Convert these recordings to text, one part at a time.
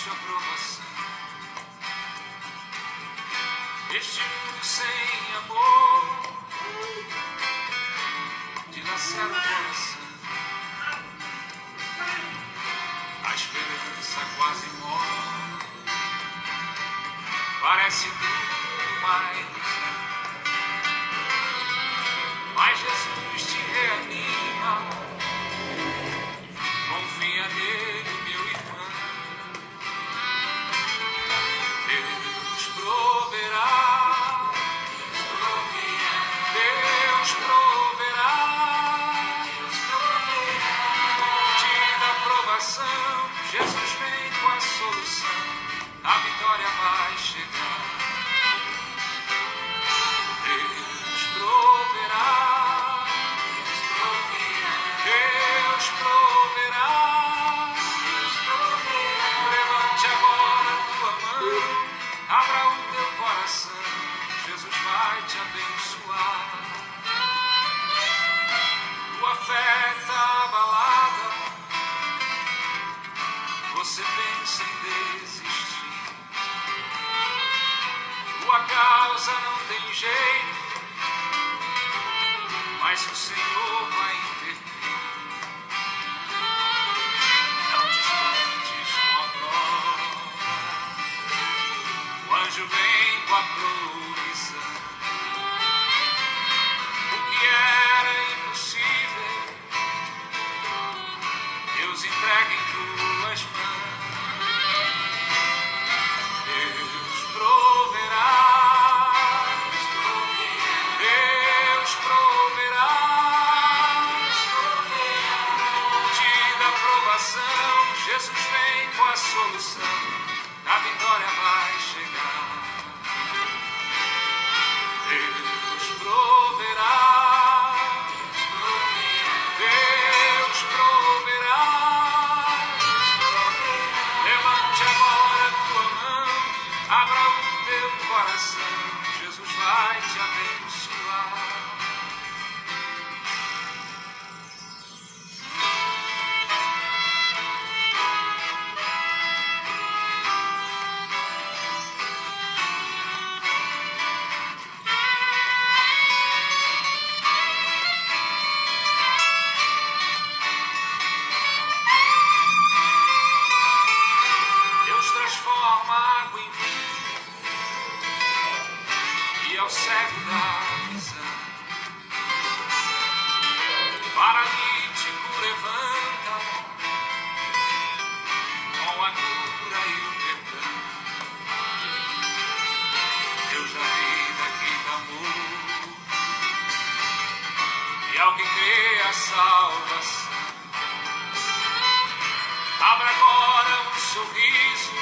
de aprovação. Este mundo sem amor dilacera o coração. A esperança quase morre, parece tudo mais. Mas Jesus te reanima, confia nele, meu irmão. Deus proverá, Deus proverá, monte da provação, Jesus vem com a solução, a vitória vai chegar. Deus proverá, Deus proverá, levante agora a tua mão, abra o teu coração, Jesus vai te abençoar. Tua fé está abalada, você pensa em desistir, tua causa não tem jeito, mas o Senhor vai intervir. Não te espantes com a prova, o anjo vem com a provisão. O que era impossível, Deus entrega em tuas mãos. Deus proverá, Deus proverá, monte da provação, Jesus vem com a solução, a vitória vai chegar. Deus proverá, Deus proverá, levante agora a tua mão, abra o teu coração, Jesus vai te abençoar. Deus transforma a água em vinho e ao cego dá visão. Paralítico levanta com a cura e o perdão. Deus da vida que dá amor e ao que crê a salvação. Abra agora um sorriso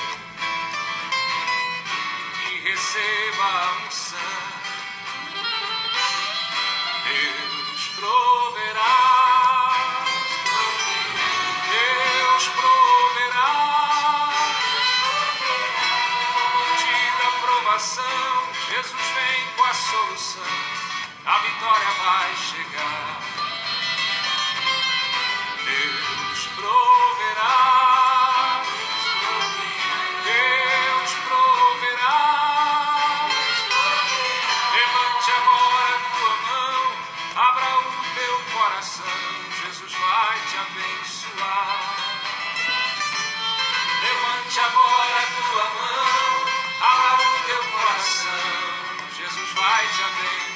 e receba a unção. Deus proverá, Deus proverá, monte da provação, Jesus vem com a solução, a vitória vai chegar. Deus proverá, Deus proverá, levante agora a tua mão, abra o teu coração, Jesus vai te abençoar. Levante agora a tua mão, abra o teu coração, Jesus vai te abençoar.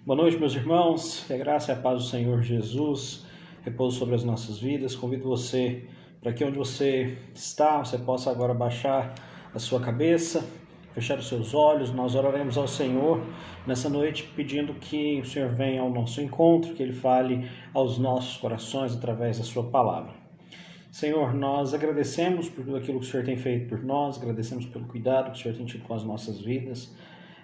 Boa noite, meus irmãos, que a graça e a paz do Senhor Jesus repouse sobre as nossas vidas. Convido você para que onde você está, você possa agora baixar a sua cabeça, fechar os seus olhos. Nós oraremos ao Senhor nessa noite pedindo que o Senhor venha ao nosso encontro, que Ele fale aos nossos corações através da sua palavra. Senhor, nós agradecemos por tudo aquilo que o Senhor tem feito por nós, agradecemos pelo cuidado que o Senhor tem tido com as nossas vidas.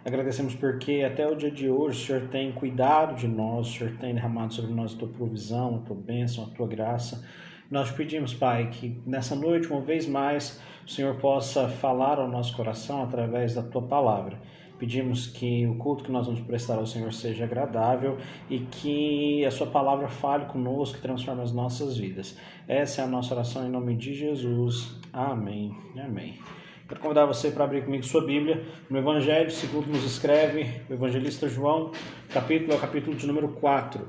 Agradecemos porque até o dia de hoje o Senhor tem cuidado de nós, o Senhor tem derramado sobre nós a tua provisão, a tua bênção, a tua graça. Nós te pedimos, Pai, que nessa noite, uma vez mais, o Senhor possa falar ao nosso coração através da Tua palavra. Pedimos que o culto que nós vamos prestar ao Senhor seja agradável e que a Sua palavra fale conosco e transforme as nossas vidas. Essa é a nossa oração em nome de Jesus. Amém e amém. Quero convidar você para abrir comigo sua Bíblia no Evangelho, segundo nos escreve o evangelista João, capítulo de número 4.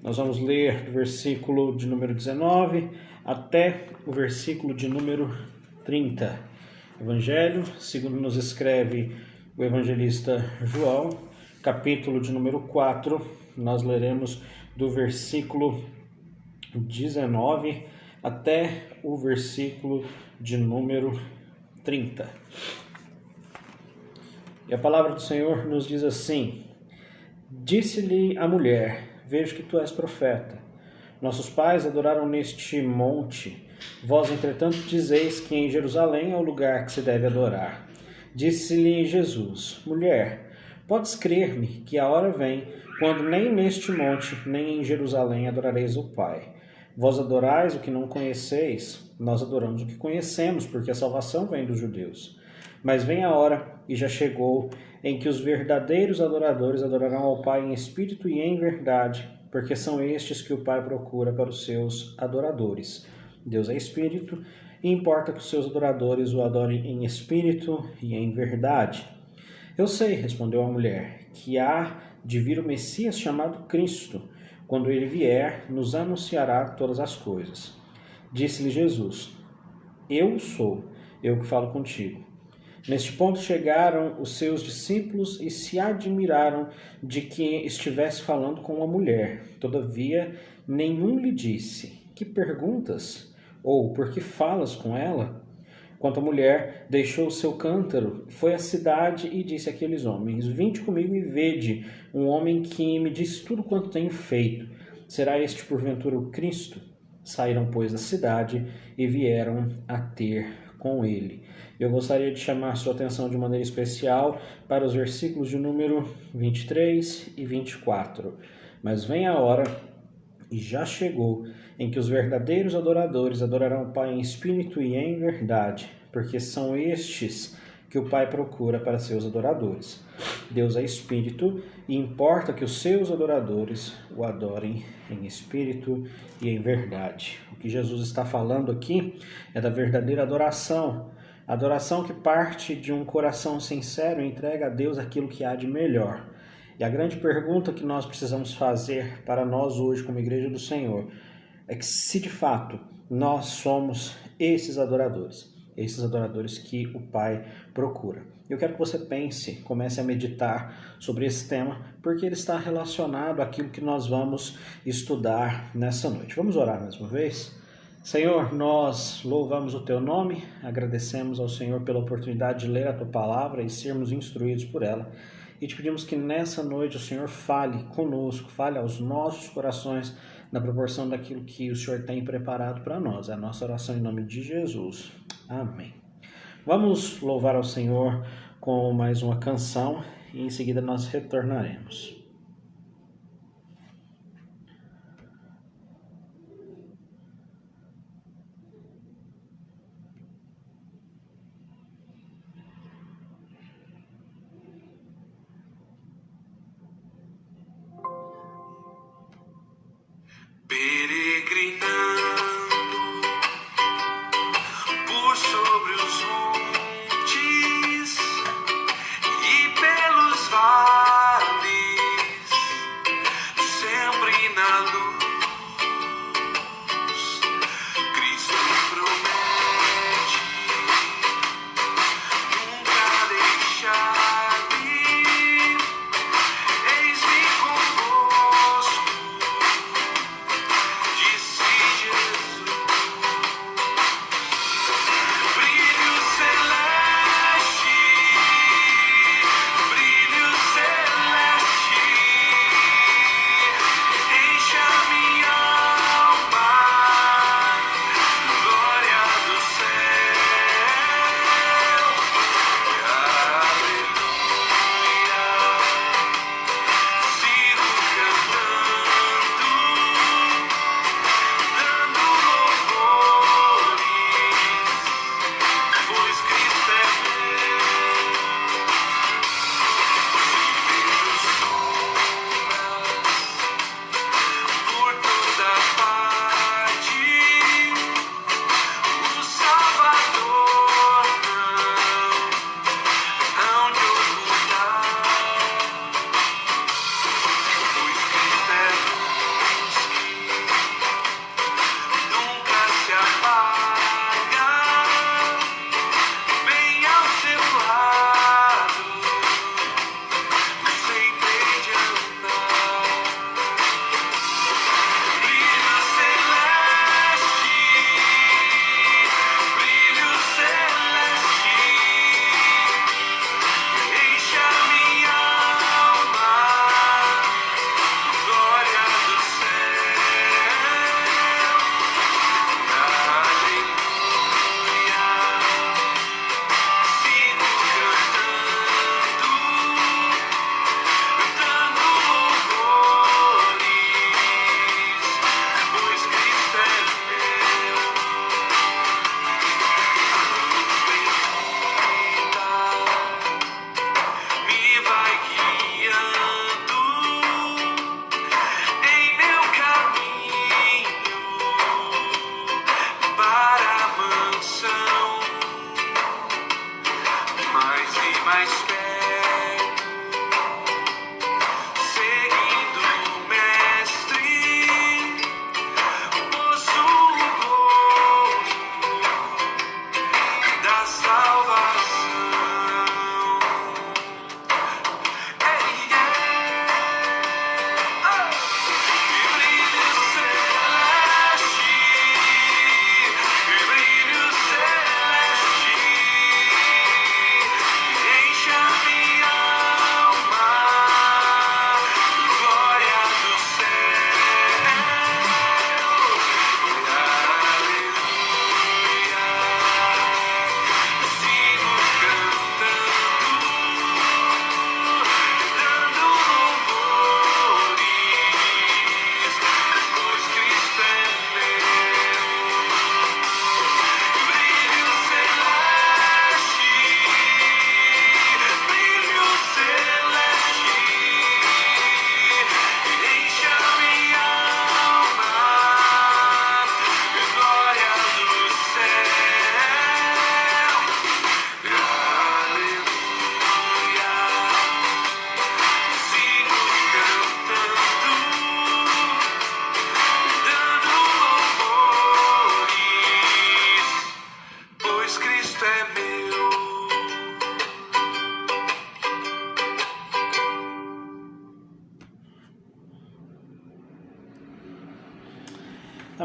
Nós vamos ler do versículo de número 19 até o versículo de número 30. Evangelho, segundo nos escreve o evangelista João, capítulo de número 4. Nós leremos do versículo 19 até o versículo de número 30. E a palavra do Senhor nos diz assim: Disse-lhe a mulher: Vejo que tu és profeta. Nossos pais adoraram neste monte. Vós, entretanto, dizeis que em Jerusalém é o lugar que se deve adorar. Disse-lhe Jesus: Mulher, podes crer-me que a hora vem, quando nem neste monte, nem em Jerusalém adorareis o Pai. Vós adorais o que não conheceis, nós adoramos o que conhecemos, porque a salvação vem dos judeus. Mas vem a hora, e já chegou, em que os verdadeiros adoradores adorarão ao Pai em espírito e em verdade, porque são estes que o Pai procura para os seus adoradores. Deus é espírito, e importa que os seus adoradores o adorem em espírito e em verdade. Eu sei, respondeu a mulher, que há de vir o Messias chamado Cristo. Quando ele vier, nos anunciará todas as coisas. Disse-lhe Jesus: Eu sou, eu que falo contigo. Neste ponto chegaram os seus discípulos e se admiraram de que estivesse falando com uma mulher. Todavia, nenhum lhe disse: Que perguntas? Ou por que falas com ela? Quanto à mulher, deixou o seu cântaro, foi à cidade e disse àqueles homens: Vinde comigo e vede um homem que me diz tudo quanto tenho feito. Será este porventura o Cristo? Saíram, pois, da cidade e vieram a ter com ele. Eu gostaria de chamar sua atenção de maneira especial para os versículos de número 23 e 24. Mas vem a hora, e já chegou, em que os verdadeiros adoradores adorarão o Pai em espírito e em verdade, porque são estes que o Pai procura para seus adoradores. Deus é espírito e importa que os seus adoradores o adorem em espírito e em verdade. O que Jesus está falando aqui é da verdadeira adoração. Adoração que parte de um coração sincero e entrega a Deus aquilo que há de melhor. E a grande pergunta que nós precisamos fazer para nós hoje como Igreja do Senhor é que se de fato nós somos esses adoradores que o Pai procura. Eu quero que você pense, comece a meditar sobre esse tema, porque ele está relacionado àquilo que nós vamos estudar nessa noite. Vamos orar mais uma vez? Senhor, nós louvamos o Teu nome, agradecemos ao Senhor pela oportunidade de ler a Tua palavra e sermos instruídos por ela. E te pedimos que nessa noite o Senhor fale conosco, fale aos nossos corações na proporção daquilo que o Senhor tem preparado para nós. É a nossa oração em nome de Jesus. Amém. Vamos louvar ao Senhor com mais uma canção e em seguida nós retornaremos. Peregrinando por sobre os montes e pelos vales,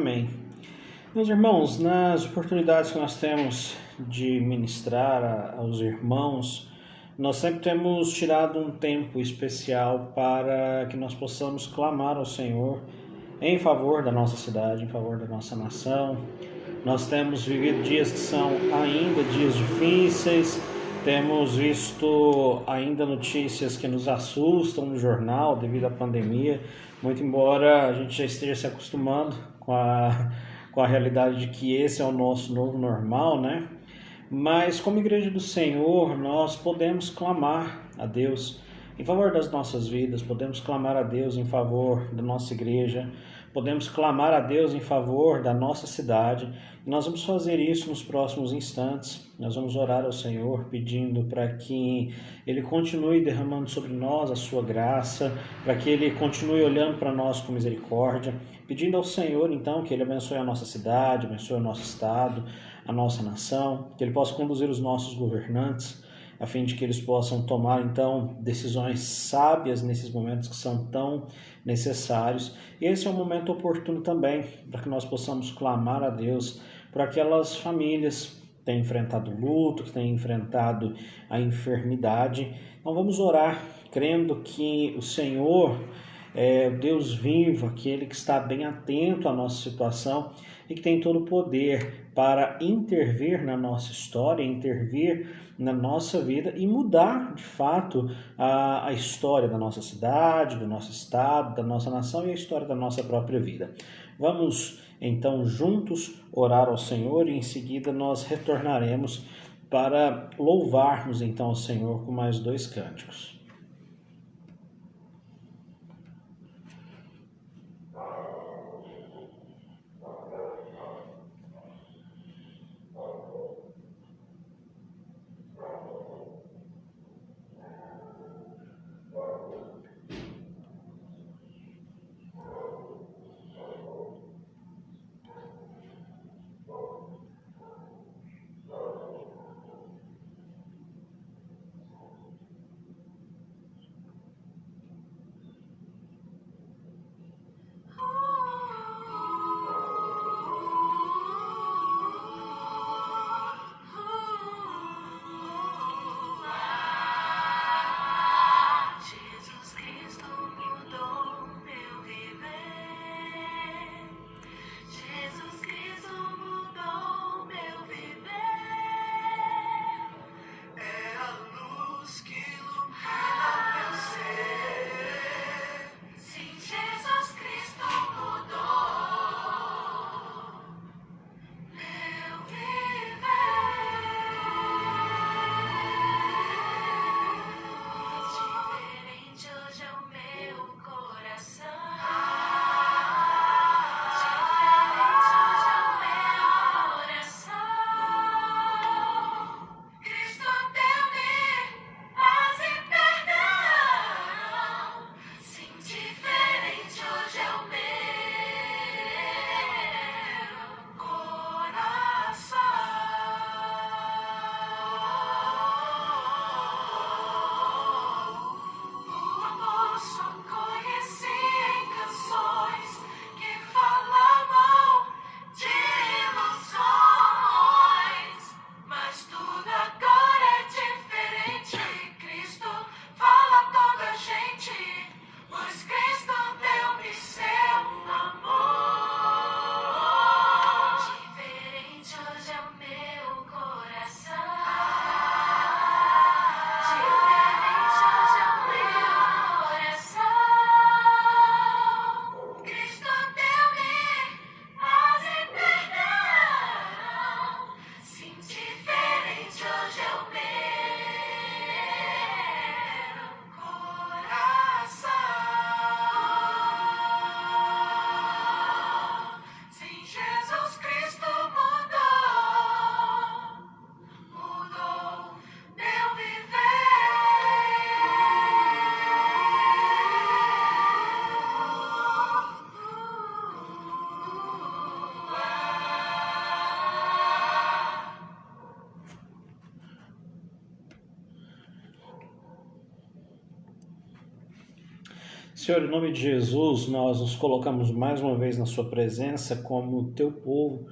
Amém. Meus irmãos, nas oportunidades que nós temos de ministrar aos irmãos, nós sempre temos tirado um tempo especial para que nós possamos clamar ao Senhor em favor da nossa cidade, em favor da nossa nação. Nós temos vivido dias que são ainda dias difíceis, temos visto ainda notícias que nos assustam no jornal devido à pandemia, muito embora a gente já esteja se acostumando com a realidade de que esse é o nosso novo normal, né? Mas como Igreja do Senhor, nós podemos clamar a Deus em favor das nossas vidas, podemos clamar a Deus em favor da nossa igreja, podemos clamar a Deus em favor da nossa cidade. E nós vamos fazer isso nos próximos instantes. Nós vamos orar ao Senhor pedindo para que Ele continue derramando sobre nós a sua graça, para que Ele continue olhando para nós com misericórdia, pedindo ao Senhor então que Ele abençoe a nossa cidade, abençoe o nosso estado, a nossa nação, que Ele possa conduzir os nossos governantes, a fim de que eles possam tomar, então, decisões sábias nesses momentos que são tão necessários. E esse é um momento oportuno também para que nós possamos clamar a Deus por aquelas famílias que têm enfrentado luto, que têm enfrentado a enfermidade. Então vamos orar, crendo que o Senhor é o Deus vivo, aquele que está bem atento à nossa situação e que tem todo o poder para intervir na nossa história, intervir na nossa vida e mudar, de fato, a história da nossa cidade, do nosso estado, da nossa nação e a história da nossa própria vida. Vamos, então, juntos orar ao Senhor e em seguida nós retornaremos para louvarmos, então, ao Senhor com mais 2 cânticos. Senhor, em nome de Jesus, nós nos colocamos mais uma vez na Sua presença como Teu povo,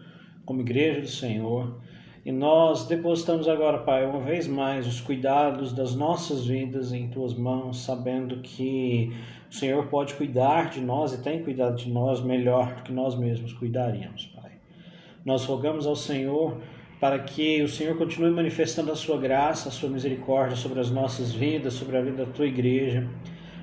como igreja do Senhor. E nós depositamos agora, Pai, uma vez mais os cuidados das nossas vidas em Tuas mãos, sabendo que o Senhor pode cuidar de nós e tem cuidado de nós melhor do que nós mesmos cuidaríamos, Pai. Nós rogamos ao Senhor para que o Senhor continue manifestando a Sua graça, a Sua misericórdia sobre as nossas vidas, sobre a vida da Tua igreja.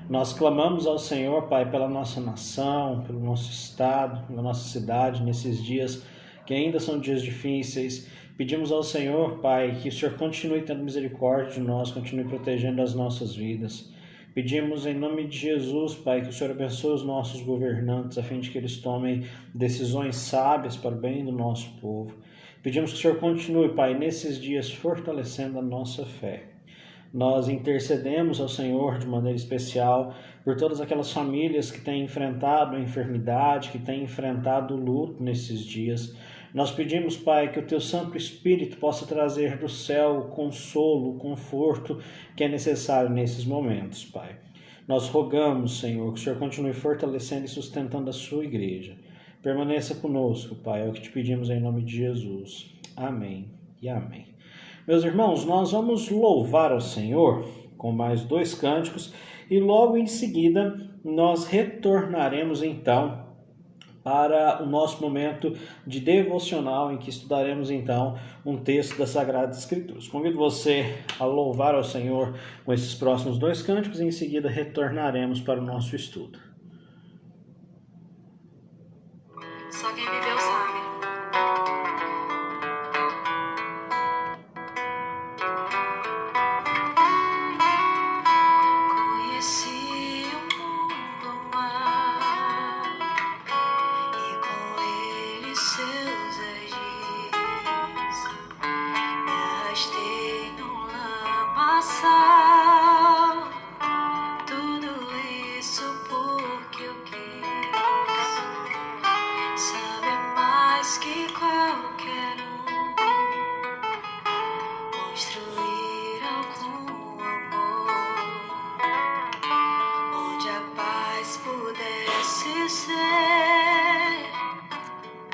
Nós clamamos ao Senhor, Pai, pela nossa nação, pelo nosso estado, pela nossa cidade, nesses dias que ainda são dias difíceis. Pedimos ao Senhor, Pai, que o Senhor continue tendo misericórdia de nós, continue protegendo as nossas vidas. Pedimos em nome de Jesus, Pai, que o Senhor abençoe os nossos governantes, a fim de que eles tomem decisões sábias para o bem do nosso povo. Pedimos que o Senhor continue, Pai, nesses dias fortalecendo a nossa fé. Nós intercedemos ao Senhor de maneira especial por todas aquelas famílias que têm enfrentado a enfermidade, que têm enfrentado o luto nesses dias. Nós pedimos, Pai, que o Teu Santo Espírito possa trazer do céu o consolo, o conforto que é necessário nesses momentos, Pai. Nós rogamos, Senhor, que o Senhor continue fortalecendo e sustentando a Sua igreja. Permaneça conosco, Pai, é o que te pedimos em nome de Jesus. Amém e amém. Meus irmãos, nós vamos louvar ao Senhor com mais 2 cânticos e logo em seguida nós retornaremos então para o nosso momento de devocional em que estudaremos então um texto das Sagradas Escrituras. Convido você a louvar ao Senhor com esses próximos 2 cânticos e em seguida retornaremos para o nosso estudo. Só quem viveu sabe. Conheci o mundo mar e com ele seus agis. Me arrastei no lamaçal. Tudo isso porque eu quis saber mais que qualquer construir algum amor onde a paz pudesse ser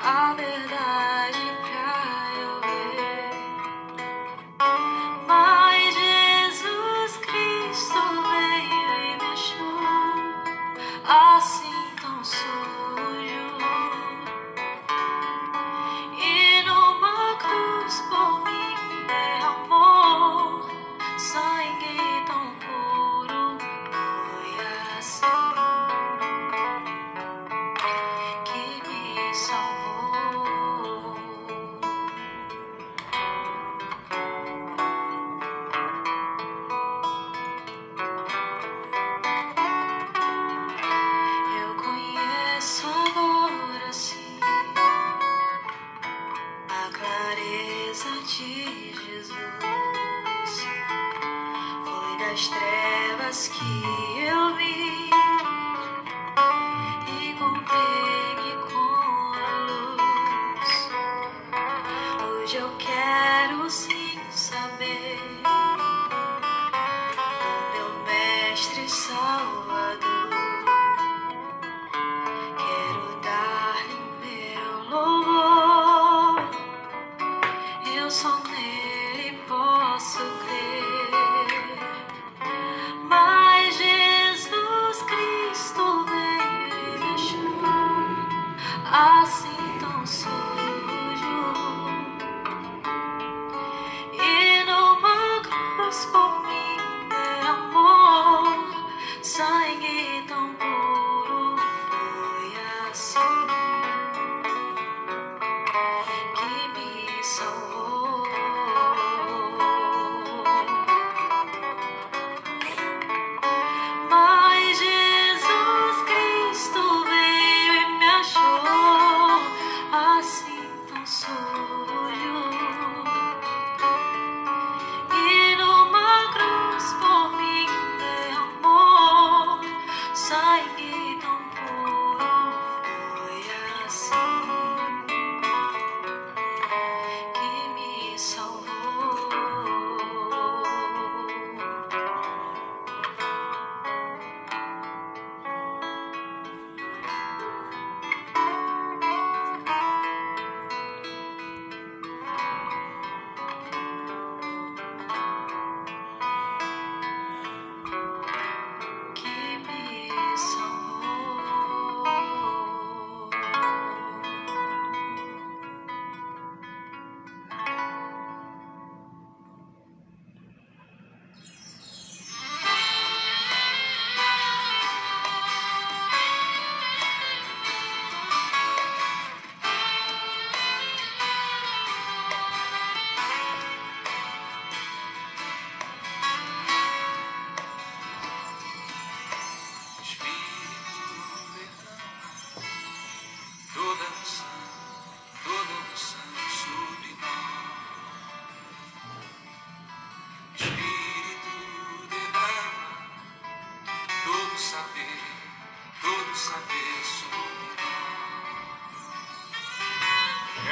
a verdade pra eu ver. Mas Jesus Cristo veio e me achou assim tão sujo, e numa cruz por mim derramou sangue tão puro. Foi assim que me salvou. Eu conheço agora sim a clareza de Jesus. Foi das trevas que eu vi, encontrei-me com a luz. Hoje eu quero sim saber o meu mestre Salvador. Quero dar-lhe meu louvor. Eu só nele posso crer. Mas Jesus Cristo veio e me achou assim tão sujo, e numa cruz por mim derramou sangue tão puro. Foi assim que me salvou. Mas Jesus Cristo veio e me achou assim tão sujo, e numa cruz por mim derramou sangue tão puro. Foi assim que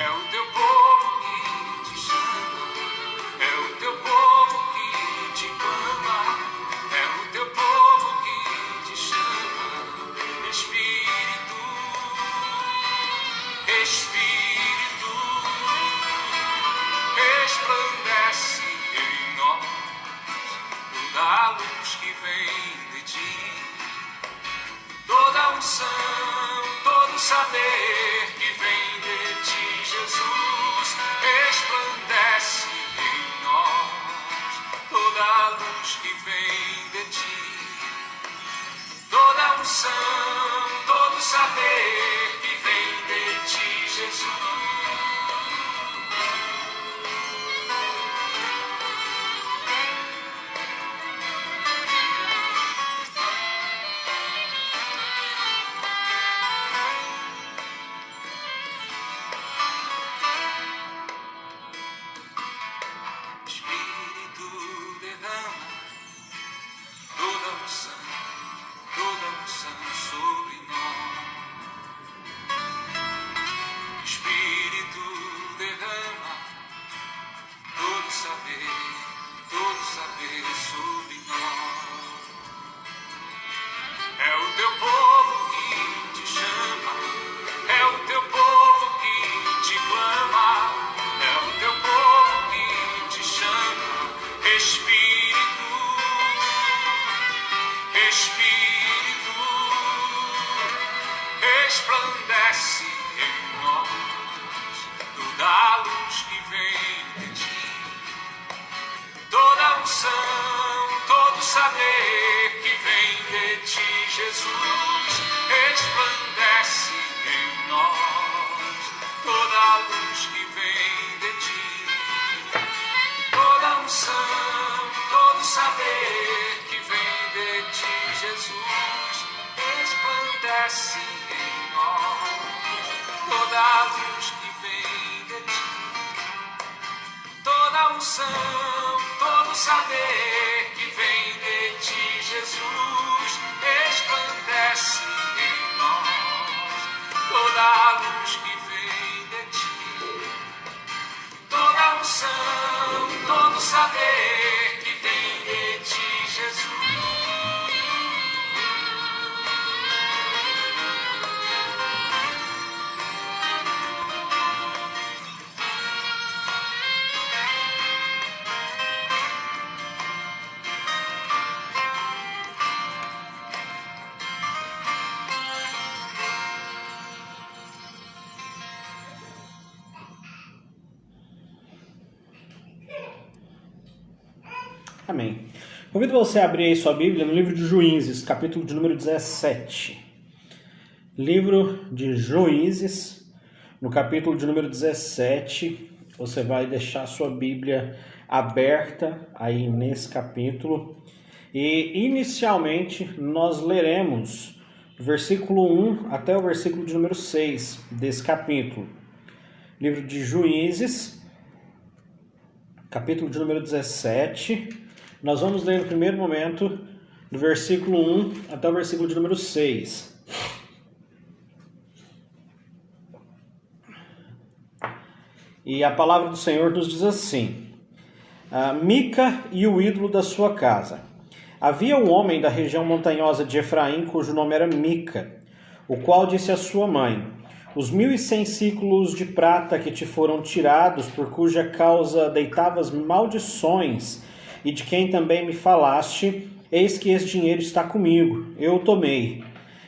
É o teu povo que te chama, é o teu povo que te clama, é o teu povo que te chama. Espírito, Espírito, resplandece em nós toda a luz que vem de ti, toda unção, todo saber que vem de ti, Jesus. Resplandece em nós toda a luz que vem de ti, toda unção, todo saber que vem de ti, Jesus. Espírito, derrama toda unção sobre nós. Espírito, derrama todo saber sobre nós. É o teu povo que te chama, é o teu povo que te clama, é o teu povo que te chama. Espírito, Espírito, resplandece em nós toda a luz que vem de ti, toda unção, todo saber que vem de ti, Jesus. Resplandece em nós toda a luz que vem de ti, toda unção, todo saber que vem de ti, Jesus. Resplandece em nós toda a luz que vem de ti, toda unção, todo saber que vem de ti, Jesus. Resplandece em nós toda a luz que vem de ti, toda unção, todo saber que vem de ti, Jesus. Amém. Convido você a abrir aí sua Bíblia no livro de Juízes, capítulo de número 17. Livro de Juízes, no capítulo de número 17, você vai deixar sua Bíblia aberta aí nesse capítulo. E inicialmente nós leremos do versículo 1 até o versículo de número 6 desse capítulo. Livro de Juízes, capítulo de número 17. Nós vamos ler no primeiro momento do versículo 1 até o versículo de número 6. E a palavra do Senhor nos diz assim: Mica e o ídolo da sua casa. Havia um homem da região montanhosa de Efraim, cujo nome era Mica, o qual disse à sua mãe: Os 1.100 ciclos de prata que te foram tirados, por cuja causa deitavas maldições, e de quem também me falaste, eis que esse dinheiro está comigo, eu o tomei.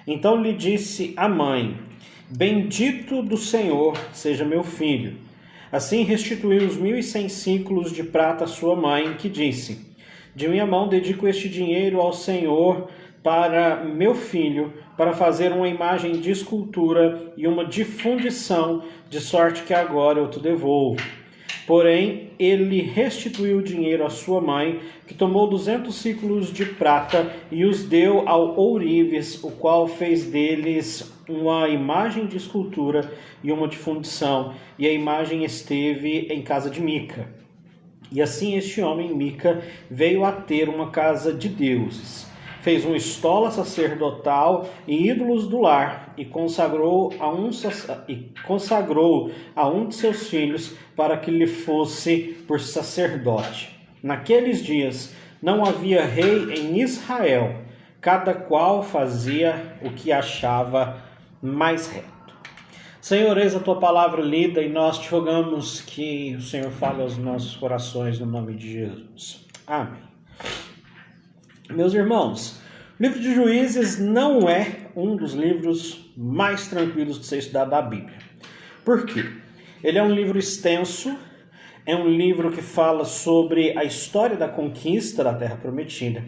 Então lhe disse a mãe: Bendito do Senhor seja meu filho. Assim restituiu os 1.100 ciclos de prata à sua mãe, que disse: De minha mão dedico este dinheiro ao Senhor para meu filho, para fazer uma imagem de escultura e uma de fundição, de sorte que agora eu te devolvo. Porém, ele restituiu o dinheiro à sua mãe, que tomou 200 ciclos de prata e os deu ao ourives, o qual fez deles uma imagem de escultura e uma de fundição, e a imagem esteve em casa de Mica. E assim este homem, Mica, veio a ter uma casa de deuses. Fez uma estola sacerdotal e ídolos do lar, e consagrou a um de seus filhos para que lhe fosse por sacerdote. Naqueles dias não havia rei em Israel, cada qual fazia o que achava mais reto. Senhor, eis a tua palavra lida e nós te rogamos que o Senhor fale aos nossos corações no nome de Jesus. Amém. Meus irmãos, o livro de Juízes não é um dos livros mais tranquilos de ser estudado da Bíblia. Por quê? Ele é um livro extenso, é um livro que fala sobre a história da conquista da Terra Prometida.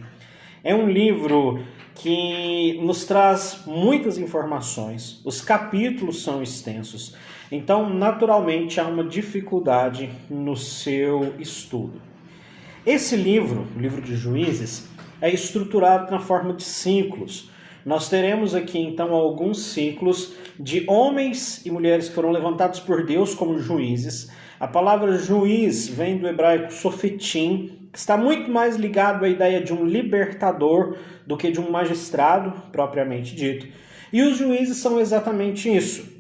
É um livro que nos traz muitas informações, os capítulos são extensos, então naturalmente há uma dificuldade no seu estudo. Esse livro, o livro de Juízes, é estruturado na forma de ciclos. Nós teremos aqui então alguns ciclos de homens e mulheres que foram levantados por Deus como juízes. A palavra juiz vem do hebraico sofetim, que está muito mais ligado à ideia de um libertador do que de um magistrado, propriamente dito. E os juízes são exatamente isso.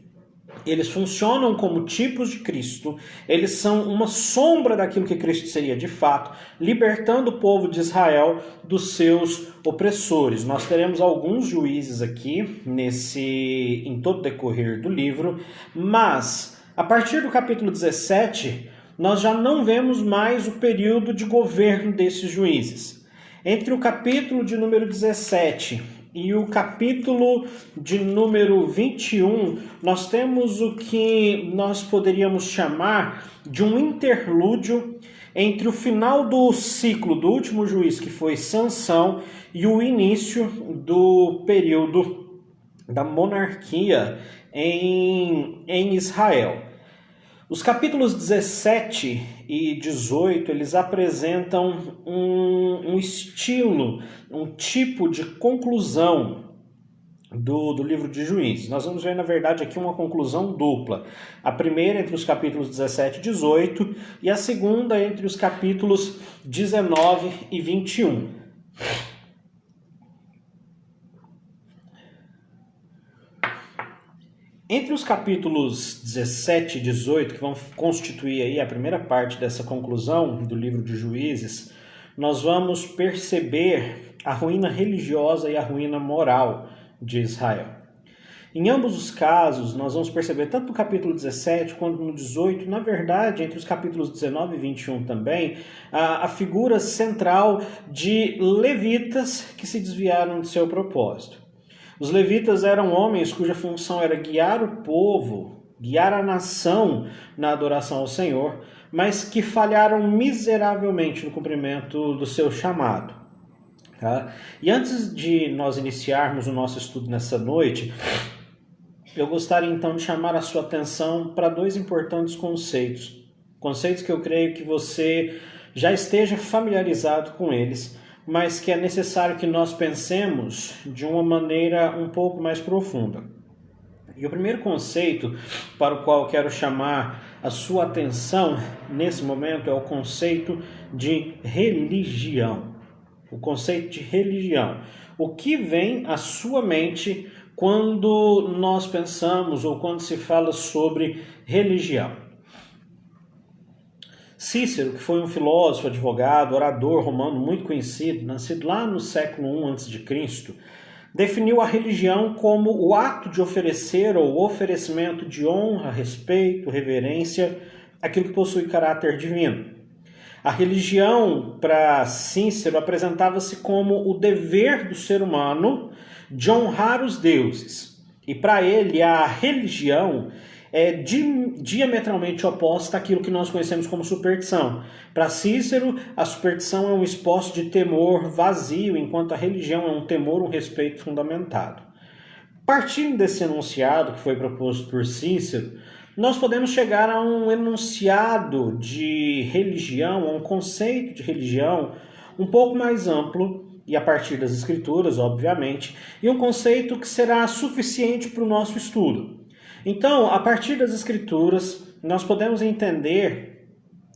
Eles funcionam como tipos de Cristo, eles são uma sombra daquilo que Cristo seria de fato, libertando o povo de Israel dos seus opressores. Nós teremos alguns juízes aqui em todo o decorrer do livro, mas a partir do capítulo 17, nós já não vemos mais o período de governo desses juízes. Entre o capítulo de número 17 e o capítulo de número 21, nós temos o que nós poderíamos chamar de um interlúdio entre o final do ciclo do último juiz, que foi Sansão, e o início do período da monarquia em Israel. Os capítulos 17 e 18, eles apresentam um estilo, um tipo de conclusão do livro de Juízes. Nós vamos ver, na verdade, aqui uma conclusão dupla. A primeira entre os capítulos 17 e 18 e a segunda entre os capítulos 19 e 21. Entre os capítulos 17 e 18, que vão constituir aí a primeira parte dessa conclusão do livro de Juízes, nós vamos perceber a ruína religiosa e a ruína moral de Israel. Em ambos os casos, nós vamos perceber, tanto no capítulo 17 quanto no 18, na verdade, entre os capítulos 19 e 21 também, a figura central de levitas que se desviaram de seu propósito. Os levitas eram homens cuja função era guiar o povo, guiar a nação na adoração ao Senhor, mas que falharam miseravelmente no cumprimento do seu chamado. Tá? E antes de nós iniciarmos o nosso estudo nessa noite, eu gostaria então de chamar a sua atenção para dois importantes conceitos. Conceitos que eu creio que você já esteja familiarizado com eles, mas que é necessário que nós pensemos de uma maneira um pouco mais profunda. E o primeiro conceito para o qual quero chamar a sua atenção nesse momento é o conceito de religião. O conceito de religião. O que vem à sua mente quando nós pensamos ou quando se fala sobre religião? Cícero, que foi um filósofo, advogado, orador romano muito conhecido, nascido lá no século I a.C., definiu a religião como o ato de oferecer ou oferecimento de honra, respeito, reverência, aquilo que possui caráter divino. A religião, para Cícero, apresentava-se como o dever do ser humano de honrar os deuses. E para ele, a religião é diametralmente oposta àquilo que nós conhecemos como superstição. Para Cícero, a superstição é um esboço de temor vazio, enquanto a religião é um temor, um respeito fundamentado. Partindo desse enunciado que foi proposto por Cícero, nós podemos chegar a um enunciado de religião, a um conceito de religião um pouco mais amplo, e a partir das Escrituras, obviamente, e um conceito que será suficiente para o nosso estudo. Então, a partir das Escrituras, nós podemos entender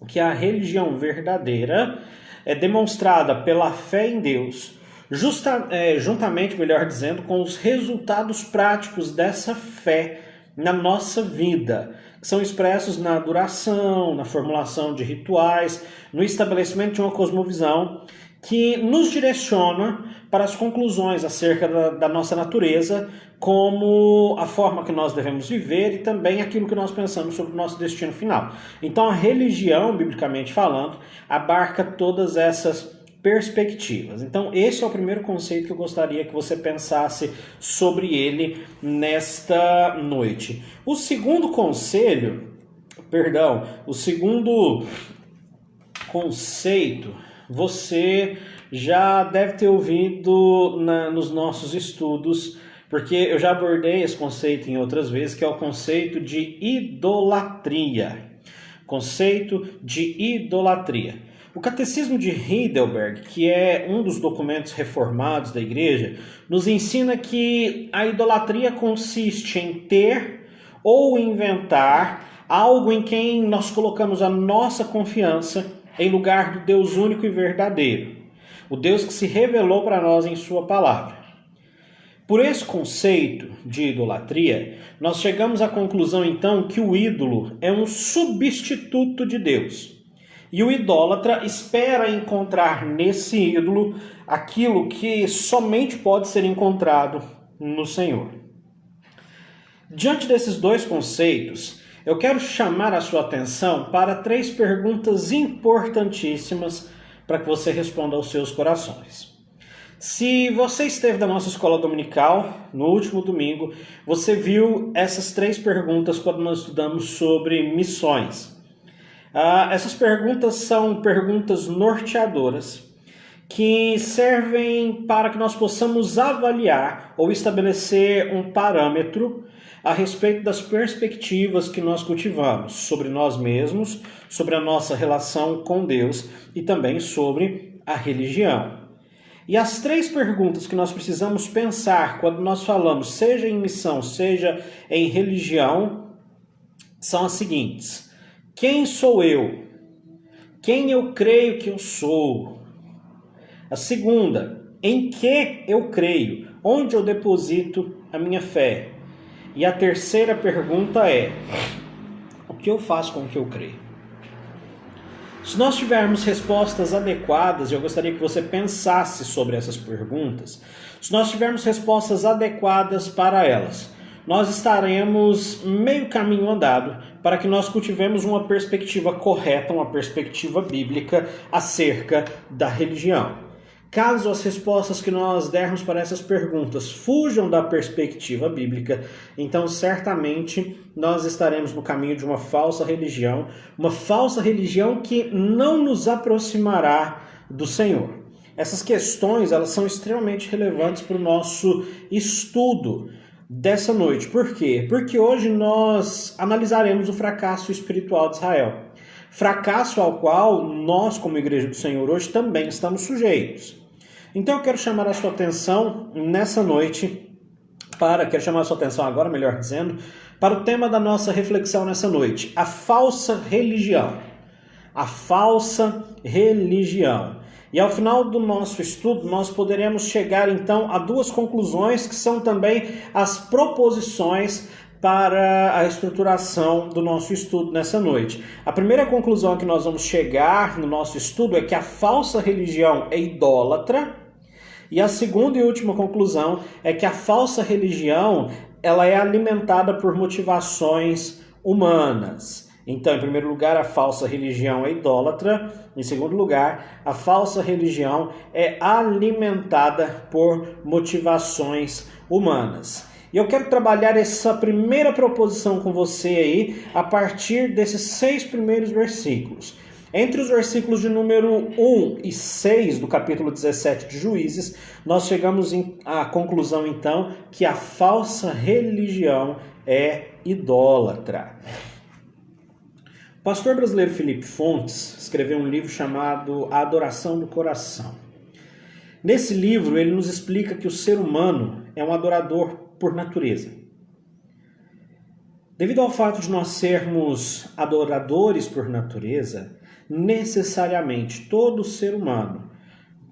que a religião verdadeira é demonstrada pela fé em Deus, juntamente, melhor dizendo, com os resultados práticos dessa fé na nossa vida, que são expressos na adoração, na formulação de rituais, no estabelecimento de uma cosmovisão que nos direciona para as conclusões acerca da nossa natureza, como a forma que nós devemos viver e também aquilo que nós pensamos sobre o nosso destino final. Então a religião, biblicamente falando, abarca todas essas perspectivas. Então esse é o primeiro conceito que eu gostaria que você pensasse sobre ele nesta noite. O segundo conceito, você já deve ter ouvido nos nossos estudos, porque eu já abordei esse conceito em outras vezes, que é o conceito de idolatria. Conceito de idolatria. O Catecismo de Heidelberg, que é um dos documentos reformados da Igreja, nos ensina que a idolatria consiste em ter ou inventar algo em quem nós colocamos a nossa confiança em lugar do Deus único e verdadeiro, o Deus que se revelou para nós em sua palavra. Por esse conceito de idolatria, nós chegamos à conclusão então que o ídolo é um substituto de Deus. E o idólatra espera encontrar nesse ídolo aquilo que somente pode ser encontrado no Senhor. Diante desses dois conceitos, eu quero chamar a sua atenção para 3 perguntas importantíssimas para que você responda aos seus corações. Se você esteve da nossa escola dominical, no último domingo, você viu essas 3 perguntas quando nós estudamos sobre missões. Essas perguntas são perguntas norteadoras que servem para que nós possamos avaliar ou estabelecer um parâmetro a respeito das perspectivas que nós cultivamos sobre nós mesmos, sobre a nossa relação com Deus e também sobre a religião. E as 3 perguntas que nós precisamos pensar quando nós falamos, seja em missão, seja em religião, são as seguintes. Quem sou eu? Quem eu creio que eu sou? A segunda, em que eu creio? Onde eu deposito a minha fé? E a terceira pergunta é, o que eu faço com o que eu creio? Se nós tivermos respostas adequadas, eu gostaria que você pensasse sobre essas perguntas, se nós tivermos respostas adequadas para elas, nós estaremos meio caminho andado para que nós cultivemos uma perspectiva correta, uma perspectiva bíblica acerca da religião. Caso as respostas que nós dermos para essas perguntas fujam da perspectiva bíblica, então certamente nós estaremos no caminho de uma falsa religião que não nos aproximará do Senhor. Essas questões, elas são extremamente relevantes para o nosso estudo dessa noite. Por quê? Porque hoje nós analisaremos o fracasso espiritual de Israel. Fracasso ao qual nós, como Igreja do Senhor, hoje também estamos sujeitos. Então eu quero chamar a sua atenção nessa noite, quero chamar a sua atenção agora, melhor dizendo, para o tema da nossa reflexão nessa noite, a falsa religião. A falsa religião. E ao final do nosso estudo, nós poderemos chegar então a 2 conclusões que são também as proposições para a estruturação do nosso estudo nessa noite. A primeira conclusão a que nós vamos chegar no nosso estudo é que a falsa religião é idólatra, e a segunda e última conclusão é que a falsa religião ela é alimentada por motivações humanas. Então, em primeiro lugar, a falsa religião é idólatra. Em segundo lugar, a falsa religião é alimentada por motivações humanas. E eu quero trabalhar essa primeira proposição com você aí a partir desses 6 primeiros versículos. Entre os versículos de número 1 e 6 do capítulo 17 de Juízes, nós chegamos à conclusão então que a falsa religião é idólatra. O pastor brasileiro Felipe Fontes escreveu um livro chamado A Adoração do Coração. Nesse livro, ele nos explica que o ser humano é um adorador por natureza. Devido ao fato de nós sermos adoradores por natureza, necessariamente todo ser humano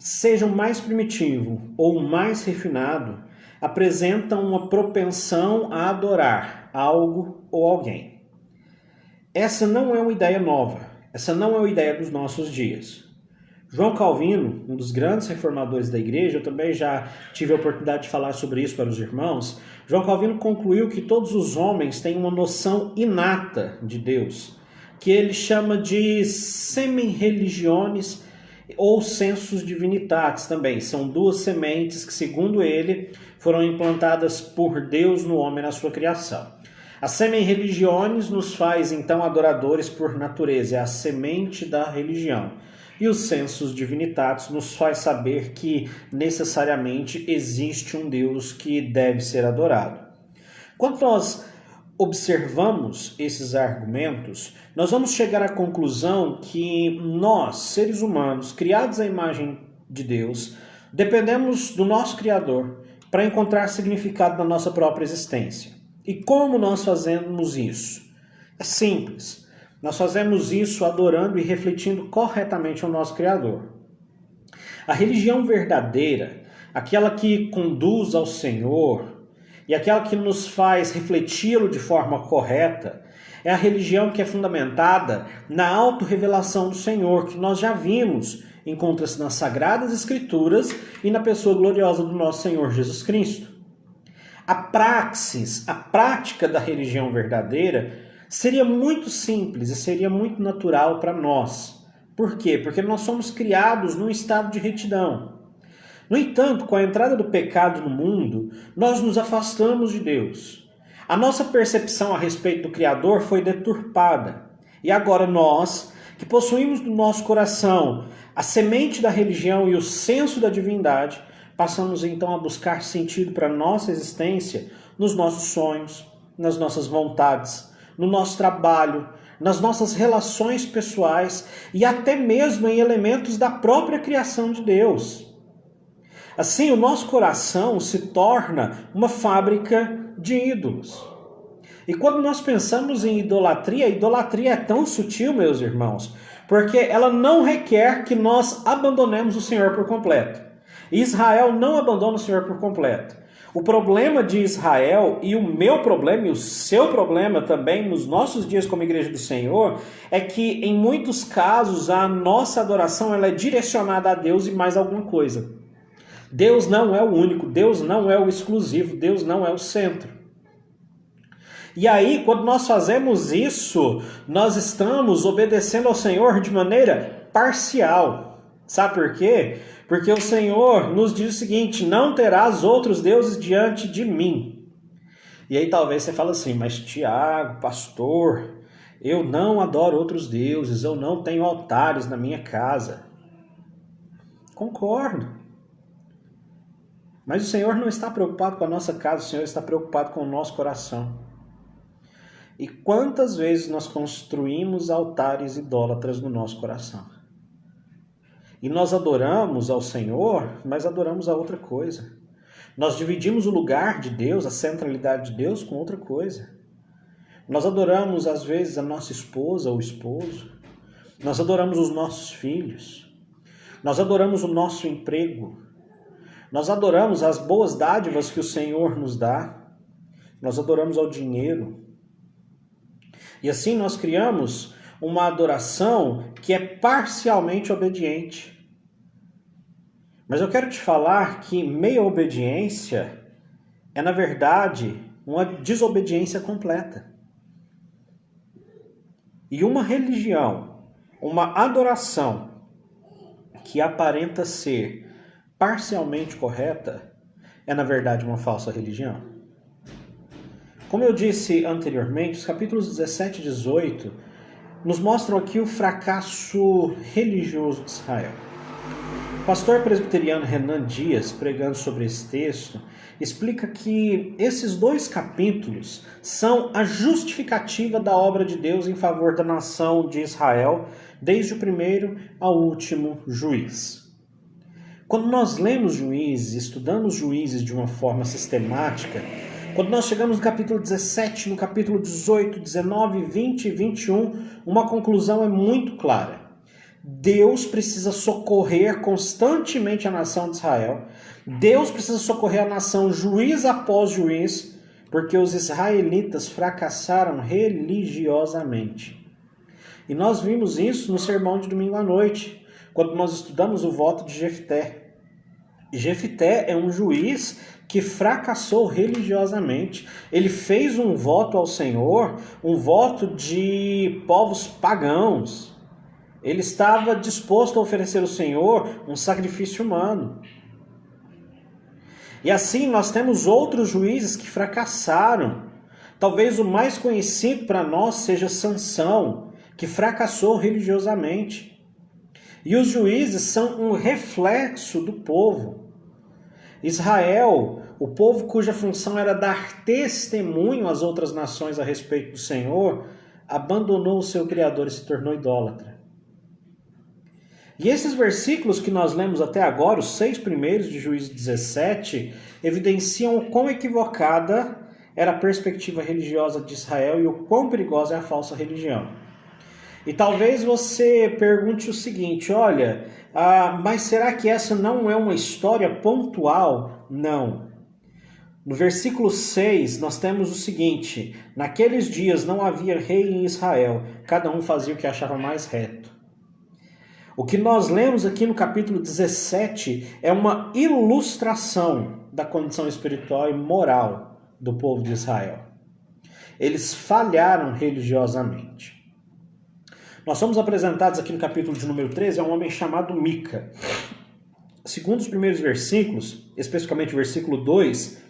seja o mais primitivo ou o mais refinado, apresentam uma propensão a adorar algo ou alguém. Essa não é uma ideia nova, essa não é uma ideia dos nossos dias. João Calvino, um dos grandes reformadores da igreja, eu também já tive a oportunidade de falar sobre isso para os irmãos. João Calvino concluiu que todos os homens têm uma noção inata de Deus, que ele chama de semen religiones ou sensus divinitatis também. São duas sementes que, segundo ele, foram implantadas por Deus no homem na sua criação. A semen religiones nos faz, então, adoradores por natureza, é a semente da religião. E o sensus divinitatis nos faz saber que necessariamente existe um Deus que deve ser adorado. Quando nós observamos esses argumentos, nós vamos chegar à conclusão que nós, seres humanos, criados à imagem de Deus, dependemos do nosso Criador para encontrar significado na nossa própria existência. E como nós fazemos isso? É simples. Nós fazemos isso adorando e refletindo corretamente ao nosso Criador. A religião verdadeira, aquela que conduz ao Senhor e aquela que nos faz refleti-lo de forma correta, é a religião que é fundamentada na autorrevelação do Senhor, que nós já vimos, encontra-se nas Sagradas Escrituras e na pessoa gloriosa do nosso Senhor Jesus Cristo. A praxis, a prática da religião verdadeira seria muito simples e seria muito natural para nós. Por quê? Porque nós somos criados num estado de retidão. No entanto, com a entrada do pecado no mundo, nós nos afastamos de Deus. A nossa percepção a respeito do Criador foi deturpada. E agora nós, que possuímos no nosso coração a semente da religião e o senso da divindade, passamos então a buscar sentido para a nossa existência nos nossos sonhos, nas nossas vontades, no nosso trabalho, nas nossas relações pessoais e até mesmo em elementos da própria criação de Deus. Assim, o nosso coração se torna uma fábrica de ídolos. E quando nós pensamos em idolatria, a idolatria é tão sutil, meus irmãos, porque ela não requer que nós abandonemos o Senhor por completo. Israel não abandona o Senhor por completo. O problema de Israel e o meu problema e o seu problema também nos nossos dias como Igreja do Senhor é que em muitos casos a nossa adoração ela é direcionada a Deus e mais alguma coisa. Deus não é o único, Deus não é o exclusivo, Deus não é o centro. E aí, quando nós fazemos isso, nós estamos obedecendo ao Senhor de maneira parcial. Sabe por quê? Porque o Senhor nos diz o seguinte: não terás outros deuses diante de mim. E aí talvez você fale assim, mas Tiago, pastor, eu não adoro outros deuses, eu não tenho altares na minha casa. Concordo. Mas o Senhor não está preocupado com a nossa casa, o Senhor está preocupado com o nosso coração. E quantas vezes nós construímos altares idólatras no nosso coração? E nós adoramos ao Senhor, mas adoramos a outra coisa. Nós dividimos o lugar de Deus, a centralidade de Deus, com outra coisa. Nós adoramos, às vezes, a nossa esposa ou esposo. Nós adoramos os nossos filhos. Nós adoramos o nosso emprego. Nós adoramos as boas dádivas que o Senhor nos dá. Nós adoramos ao dinheiro. E assim nós criamos uma adoração que é parcialmente obediente. Mas eu quero te falar que meia obediência é, na verdade, uma desobediência completa. E uma religião, uma adoração que aparenta ser parcialmente correta é, na verdade, uma falsa religião. Como eu disse anteriormente, os capítulos 17 e 18 nos mostram aqui o fracasso religioso de Israel. O pastor presbiteriano Renan Dias, pregando sobre esse texto, explica que esses dois capítulos são a justificativa da obra de Deus em favor da nação de Israel, desde o primeiro ao último juiz. Quando nós lemos Juízes, estudamos Juízes de uma forma sistemática, quando nós chegamos no capítulo 17, no capítulo 18, 19, 20 e 21, uma conclusão é muito clara. Deus precisa socorrer constantemente a nação de Israel. Deus precisa socorrer a nação juiz após juiz, porque os israelitas fracassaram religiosamente. E nós vimos isso no sermão de domingo à noite, quando nós estudamos o voto de Jefté. Jefté é um juiz que fracassou religiosamente. Ele fez um voto ao Senhor, um voto de povos pagãos. Ele estava disposto a oferecer ao Senhor um sacrifício humano. E assim nós temos outros juízes que fracassaram. Talvez o mais conhecido para nós seja Sansão, que fracassou religiosamente. E os juízes são um reflexo do povo. Israel, o povo cuja função era dar testemunho às outras nações a respeito do Senhor, abandonou o seu Criador e se tornou idólatra. E esses versículos que nós lemos até agora, os 6 primeiros de Juízes 17, evidenciam o quão equivocada era a perspectiva religiosa de Israel e o quão perigosa é a falsa religião. E talvez você pergunte o seguinte, olha, mas será que essa não é uma história pontual? Não. No versículo 6, nós temos o seguinte, naqueles dias não havia rei em Israel, cada um fazia o que achava mais reto. O que nós lemos aqui no capítulo 17 é uma ilustração da condição espiritual e moral do povo de Israel. Eles falharam religiosamente. Nós somos apresentados aqui no capítulo de número 13 a um homem chamado Mica. Segundo os primeiros versículos, especificamente o versículo 2,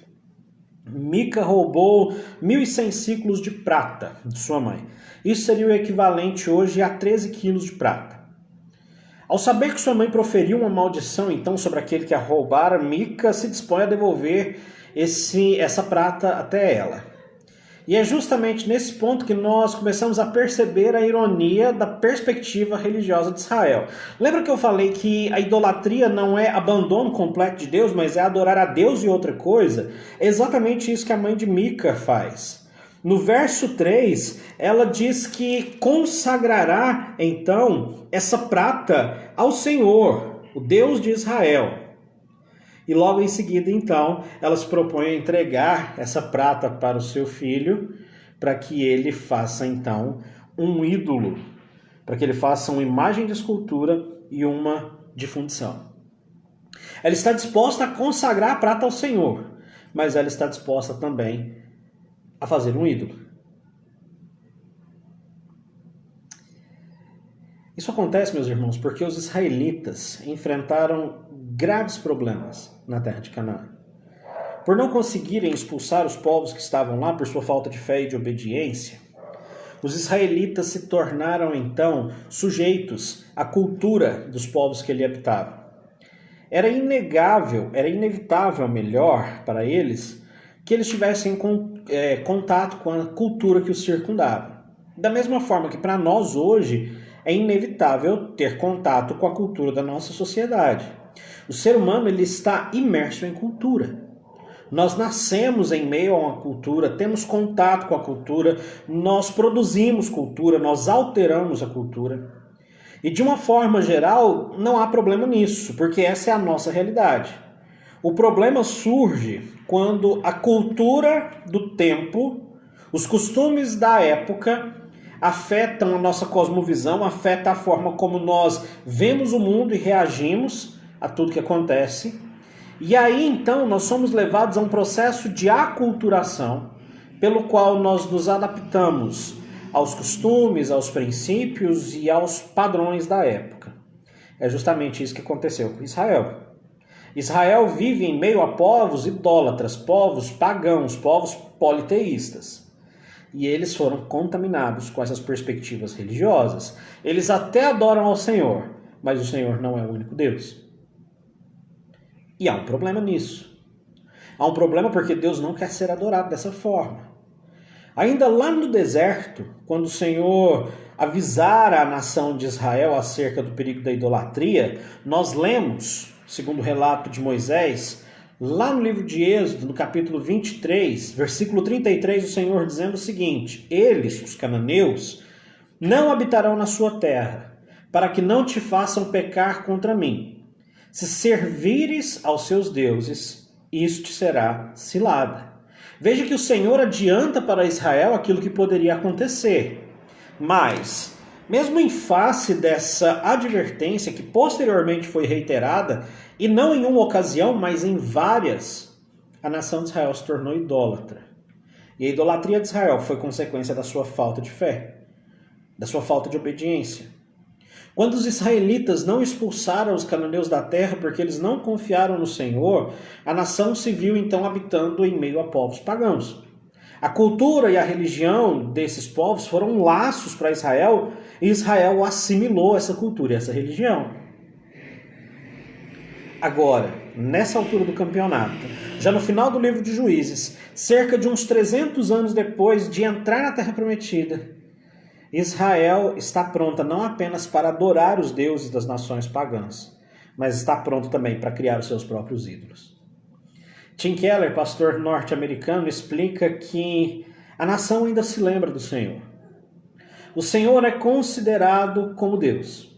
Mica roubou 1.100 ciclos de prata de sua mãe. Isso seria o equivalente hoje a 13 quilos de prata. Ao saber que sua mãe proferiu uma maldição então sobre aquele que a roubara, Mica se dispõe a devolver essa prata até ela. E é justamente nesse ponto que nós começamos a perceber a ironia da perspectiva religiosa de Israel. Lembra que eu falei que a idolatria não é abandono completo de Deus, mas é adorar a Deus e outra coisa? É exatamente isso que a mãe de Mica faz. No verso 3, ela diz que consagrará, então, essa prata ao Senhor, o Deus de Israel. E logo em seguida, então, ela se propõe a entregar essa prata para o seu filho, para que ele faça, então, um ídolo, para que ele faça uma imagem de escultura e uma de fundição. Ela está disposta a consagrar a prata ao Senhor, mas ela está disposta também a fazer um ídolo. Isso acontece, meus irmãos, porque os israelitas enfrentaram graves problemas na terra de Canaã. Por não conseguirem expulsar os povos que estavam lá por sua falta de fé e de obediência, os israelitas se tornaram então sujeitos à cultura dos povos que ali habitavam. Era inevitável melhor para eles que eles tivessem contato com a cultura que os circundava. Da mesma forma que para nós hoje é inevitável ter contato com a cultura da nossa sociedade. O ser humano ele está imerso em cultura. Nós nascemos em meio a uma cultura, temos contato com a cultura, nós produzimos cultura, nós alteramos a cultura. E de uma forma geral, não há problema nisso, porque essa é a nossa realidade. O problema surge quando a cultura do tempo, os costumes da época, afetam a nossa cosmovisão, afetam a forma como nós vemos o mundo e reagimos a tudo que acontece. E aí, então, nós somos levados a um processo de aculturação, pelo qual nós nos adaptamos aos costumes, aos princípios e aos padrões da época. É justamente isso que aconteceu com Israel. Israel vive em meio a povos idólatras, povos pagãos, povos politeístas. E eles foram contaminados com essas perspectivas religiosas. Eles até adoram ao Senhor, mas o Senhor não é o único Deus. E há um problema nisso. Há um problema porque Deus não quer ser adorado dessa forma. Ainda lá no deserto, quando o Senhor avisara a nação de Israel acerca do perigo da idolatria, nós lemos, segundo o relato de Moisés, lá no livro de Êxodo, no capítulo 23, versículo 33, o Senhor dizendo o seguinte: eles, os cananeus, não habitarão na sua terra, para que não te façam pecar contra mim. Se servires aos seus deuses, isto te será cilada. Veja que o Senhor adianta para Israel aquilo que poderia acontecer. Mas, mesmo em face dessa advertência, que posteriormente foi reiterada, e não em uma ocasião, mas em várias, a nação de Israel se tornou idólatra. E a idolatria de Israel foi consequência da sua falta de fé, da sua falta de obediência. Quando os israelitas não expulsaram os cananeus da terra porque eles não confiaram no Senhor, a nação se viu então habitando em meio a povos pagãos. A cultura e a religião desses povos foram laços para Israel, e Israel assimilou essa cultura e essa religião. Agora, nessa altura do campeonato, já no final do livro de Juízes, cerca de uns 300 anos depois de entrar na Terra Prometida, Israel está pronta não apenas para adorar os deuses das nações pagãs, mas está pronto também para criar os seus próprios ídolos. Tim Keller, pastor norte-americano, explica que a nação ainda se lembra do Senhor. O Senhor é considerado como Deus,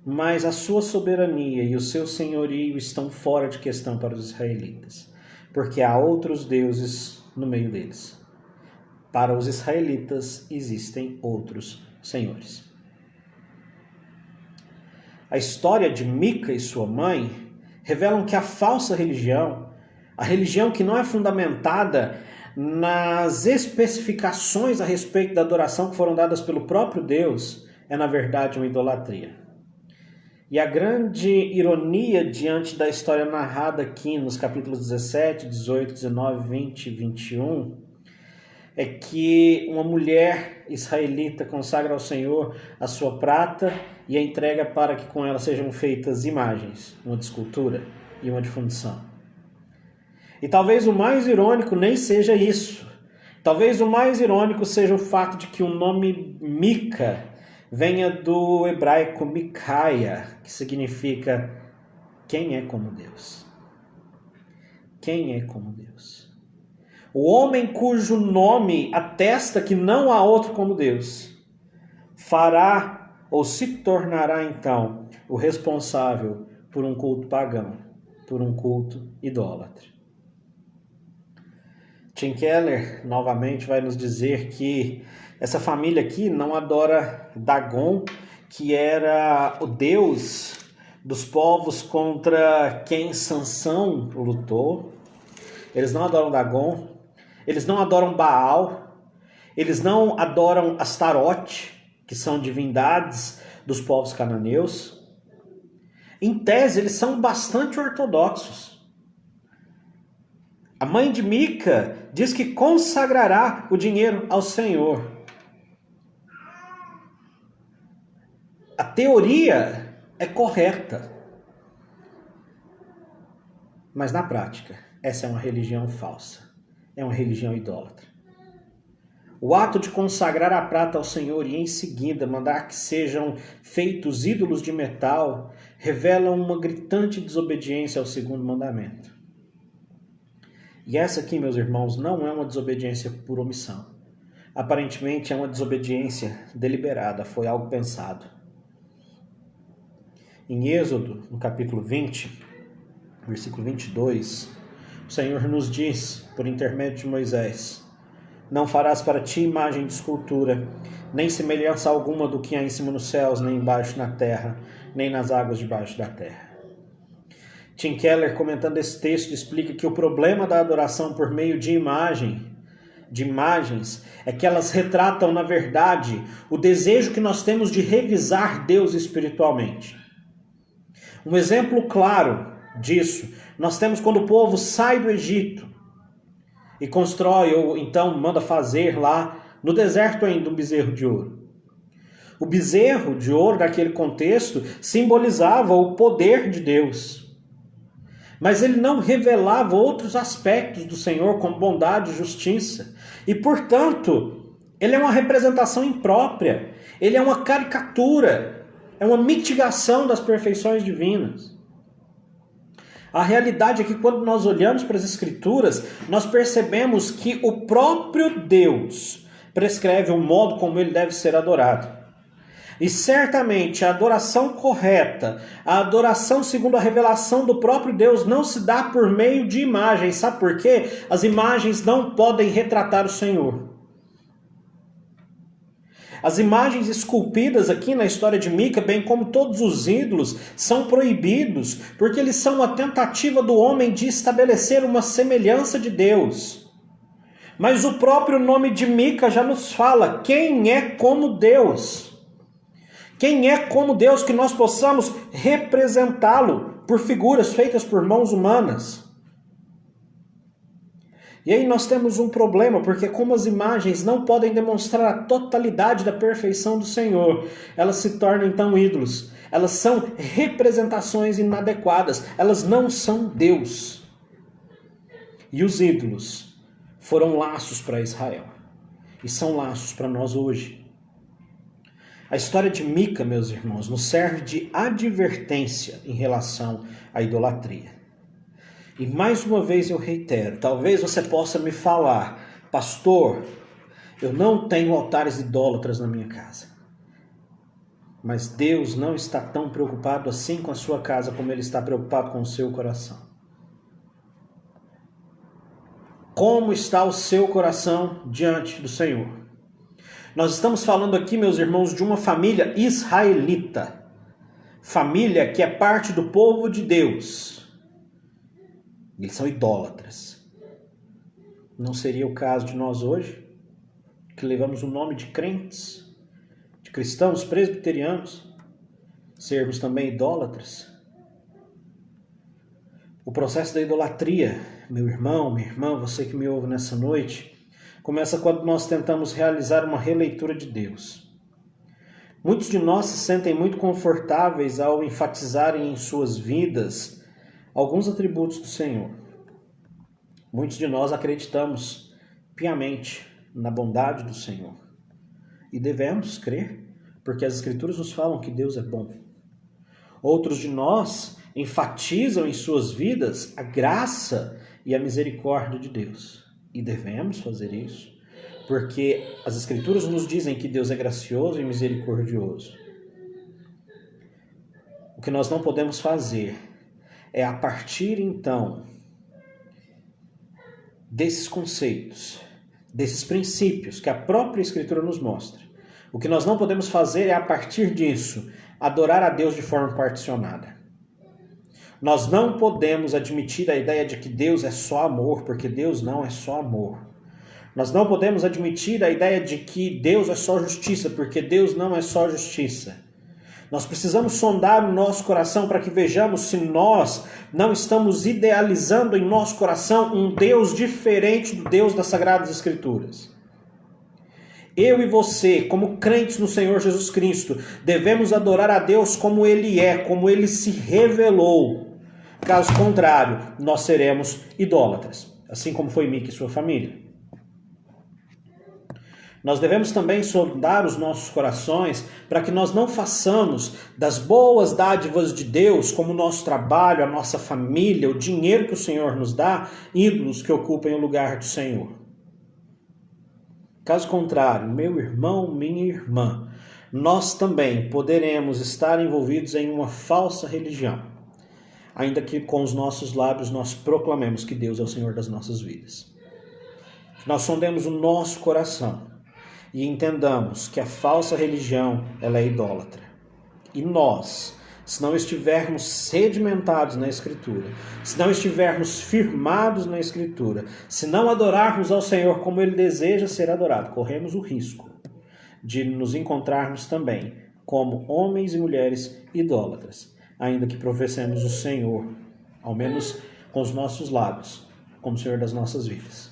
mas a sua soberania e o seu senhorio estão fora de questão para os israelitas, porque há outros deuses no meio deles. Para os israelitas existem outros senhores. A história de Mica e sua mãe revelam que a falsa religião, a religião que não é fundamentada nas especificações a respeito da adoração que foram dadas pelo próprio Deus, é na verdade uma idolatria. E a grande ironia diante da história narrada aqui nos capítulos 17, 18, 19, 20 e 21 é que uma mulher israelita consagra ao Senhor a sua prata e a entrega para que com ela sejam feitas imagens, uma de escultura e uma de fundição. E talvez o mais irônico nem seja isso. Talvez o mais irônico seja o fato de que o nome Mica venha do hebraico Micaia, que significa quem é como Deus. Quem é como Deus? O homem cujo nome atesta que não há outro como Deus, fará ou se tornará então o responsável por um culto pagão, por um culto idólatra. Tim Keller novamente vai nos dizer que essa família aqui não adora Dagon, que era o deus dos povos contra quem Sansão lutou. Eles não adoram Dagon. Eles não adoram Baal, eles não adoram Astarote, que são divindades dos povos cananeus. Em tese, eles são bastante ortodoxos. A mãe de Mica diz que consagrará o dinheiro ao Senhor. A teoria é correta, mas na prática, essa é uma religião falsa. É uma religião idólatra. O ato de consagrar a prata ao Senhor e em seguida mandar que sejam feitos ídolos de metal revela uma gritante desobediência ao segundo mandamento. E essa aqui, meus irmãos, não é uma desobediência por omissão. Aparentemente é uma desobediência deliberada, foi algo pensado. Em Êxodo, no capítulo 20, versículo 22, o Senhor nos diz, por intermédio de Moisés: não farás para ti imagem de escultura, nem semelhança alguma do que há em cima nos céus, nem embaixo na terra, nem nas águas debaixo da terra. Tim Keller, comentando esse texto, explica que o problema da adoração por meio de imagens, é que elas retratam, na verdade, o desejo que nós temos de revisar Deus espiritualmente. Um exemplo claro disso nós temos quando o povo sai do Egito e constrói, ou então manda fazer lá no deserto ainda um bezerro de ouro. O bezerro de ouro, naquele contexto, simbolizava o poder de Deus. Mas ele não revelava outros aspectos do Senhor, como bondade e justiça. E, portanto, ele é uma representação imprópria. Ele é uma caricatura. É uma mitigação das perfeições divinas. A realidade é que quando nós olhamos para as Escrituras, nós percebemos que o próprio Deus prescreve o modo como ele deve ser adorado. E certamente a adoração correta, a adoração segundo a revelação do próprio Deus não se dá por meio de imagens. Sabe por quê? As imagens não podem retratar o Senhor. As imagens esculpidas aqui na história de Mica, bem como todos os ídolos, são proibidos, porque eles são uma tentativa do homem de estabelecer uma semelhança de Deus. Mas o próprio nome de Mica já nos fala quem é como Deus. Quem é como Deus que nós possamos representá-lo por figuras feitas por mãos humanas. E aí nós temos um problema, porque como as imagens não podem demonstrar a totalidade da perfeição do Senhor, elas se tornam então ídolos. Elas são representações inadequadas, elas não são Deus. E os ídolos foram laços para Israel, e são laços para nós hoje. A história de Mica, meus irmãos, nos serve de advertência em relação à idolatria. E mais uma vez eu reitero, talvez você possa me falar, pastor, eu não tenho altares idólatras na minha casa. Mas Deus não está tão preocupado assim com a sua casa como Ele está preocupado com o seu coração. Como está o seu coração diante do Senhor? Nós estamos falando aqui, meus irmãos, de uma família israelita. Família que é parte do povo de Deus. Eles são idólatras. Não seria o caso de nós hoje, que levamos o nome de crentes, de cristãos presbiterianos, sermos também idólatras? O processo da idolatria, meu irmão, minha irmã, você que me ouve nessa noite, começa quando nós tentamos realizar uma releitura de Deus. Muitos de nós se sentem muito confortáveis ao enfatizarem em suas vidas alguns atributos do Senhor. Muitos de nós acreditamos piamente na bondade do Senhor. E devemos crer, porque as Escrituras nos falam que Deus é bom. Outros de nós enfatizam em suas vidas a graça e a misericórdia de Deus. E devemos fazer isso, porque as Escrituras nos dizem que Deus é gracioso e misericordioso. O que nós não podemos fazer é, a partir então desses conceitos, desses princípios que a própria Escritura nos mostra, o que nós não podemos fazer é, a partir disso, adorar a Deus de forma particionada. Nós não podemos admitir a ideia de que Deus é só amor, porque Deus não é só amor. Nós não podemos admitir a ideia de que Deus é só justiça, porque Deus não é só justiça. Nós precisamos sondar o nosso coração para que vejamos se nós não estamos idealizando em nosso coração um Deus diferente do Deus das Sagradas Escrituras. Eu e você, como crentes no Senhor Jesus Cristo, devemos adorar a Deus como Ele é, como Ele se revelou. Caso contrário, nós seremos idólatras, assim como foi Mica e sua família. Nós devemos também sondar os nossos corações para que nós não façamos das boas dádivas de Deus, como o nosso trabalho, a nossa família, o dinheiro que o Senhor nos dá, ídolos que ocupem o lugar do Senhor. Caso contrário, meu irmão, minha irmã, nós também poderemos estar envolvidos em uma falsa religião, ainda que com os nossos lábios nós proclamemos que Deus é o Senhor das nossas vidas. Nós sondemos o nosso coração e entendamos que a falsa religião ela é idólatra. E nós, se não estivermos sedimentados na Escritura, se não estivermos firmados na Escritura, se não adorarmos ao Senhor como Ele deseja ser adorado, corremos o risco de nos encontrarmos também como homens e mulheres idólatras, ainda que professemos o Senhor, ao menos com os nossos lábios, como Senhor das nossas vidas.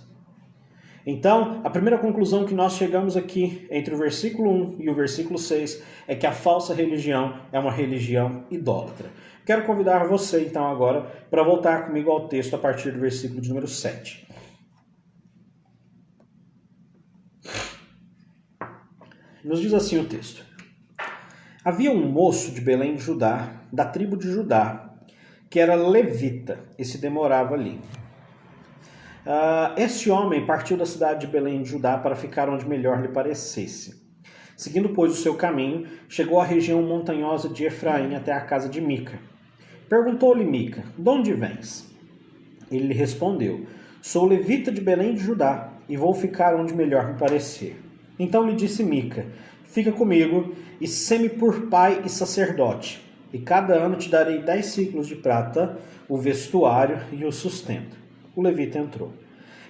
Então, a primeira conclusão que nós chegamos aqui, entre o versículo 1 e o versículo 6, é que a falsa religião é uma religião idólatra. Quero convidar você, então, agora, para voltar comigo ao texto a partir do versículo de número 7. Nos diz assim o texto: Havia um moço de Belém de Judá, da tribo de Judá, que era levita e se demorava ali. Esse homem partiu da cidade de Belém de Judá para ficar onde melhor lhe parecesse. Seguindo, pois, o seu caminho, chegou à região montanhosa de Efraim até a casa de Mica. Perguntou-lhe Mica: de onde vens? Ele lhe respondeu: sou levita de Belém de Judá, e vou ficar onde melhor me parecer. Então lhe disse Mica: fica comigo, e sê-me por pai e sacerdote, e cada ano te darei 10 siclos de prata, o vestuário e o sustento. O levita entrou,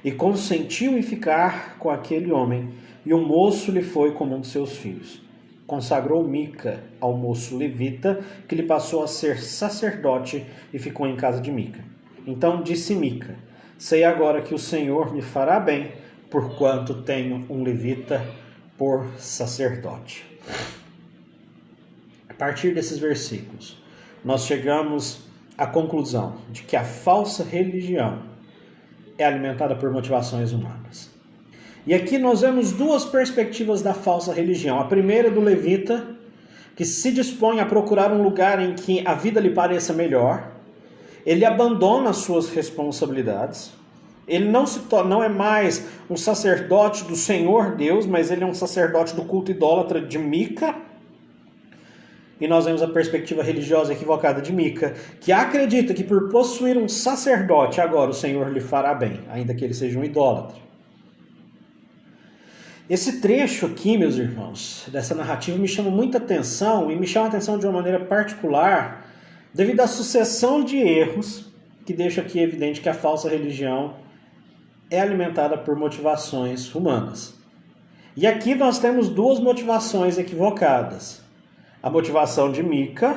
e consentiu em ficar com aquele homem, e o moço lhe foi como um de seus filhos. Consagrou Mica ao moço levita, que lhe passou a ser sacerdote, e ficou em casa de Mica. Então disse Mica: sei agora que o Senhor me fará bem, porquanto tenho um levita por sacerdote. A partir desses versículos, nós chegamos à conclusão de que a falsa religião é alimentada por motivações humanas. E aqui nós vemos duas perspectivas da falsa religião. A primeira do levita, que se dispõe a procurar um lugar em que a vida lhe pareça melhor. Ele abandona as suas responsabilidades. Ele não é mais um sacerdote do Senhor Deus, mas ele é um sacerdote do culto idólatra de Mica. E nós vemos a perspectiva religiosa equivocada de Mica, que acredita que por possuir um sacerdote, agora o Senhor lhe fará bem, ainda que ele seja um idólatra. Esse trecho aqui, meus irmãos, dessa narrativa me chama muita atenção, e me chama a atenção de uma maneira particular, devido à sucessão de erros que deixa aqui evidente que a falsa religião é alimentada por motivações humanas. E aqui nós temos duas motivações equivocadas. A motivação de Mica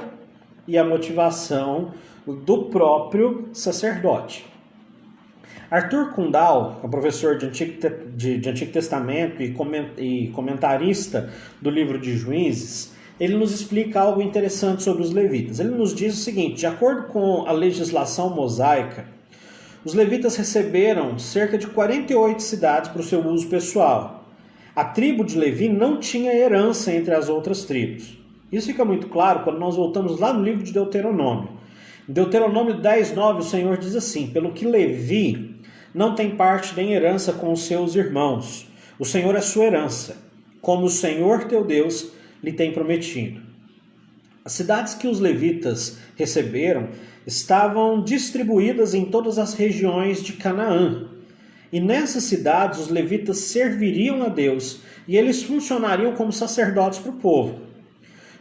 e a motivação do próprio sacerdote. Arthur Kundal, um professor de Antigo Testamento e comentarista do livro de Juízes, ele nos explica algo interessante sobre os levitas. Ele nos diz o seguinte: de acordo com a legislação mosaica, os levitas receberam cerca de 48 cidades para o seu uso pessoal. A tribo de Levi não tinha herança entre as outras tribos. Isso fica muito claro quando nós voltamos lá no livro de Deuteronômio. Em Deuteronômio 10:9, o Senhor diz assim: pelo que Levi não tem parte nem herança com os seus irmãos. O Senhor é sua herança, como o Senhor teu Deus lhe tem prometido. As cidades que os levitas receberam estavam distribuídas em todas as regiões de Canaã. E nessas cidades os levitas serviriam a Deus e eles funcionariam como sacerdotes para o povo.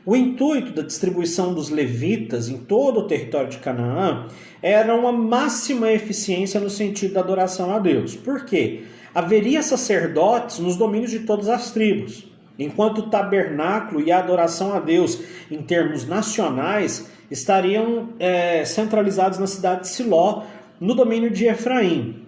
O intuito da distribuição dos levitas em todo o território de Canaã era uma máxima eficiência no sentido da adoração a Deus. Por quê? Haveria sacerdotes nos domínios de todas as tribos, enquanto o tabernáculo e a adoração a Deus em termos nacionais estariam centralizados na cidade de Siló, no domínio de Efraim.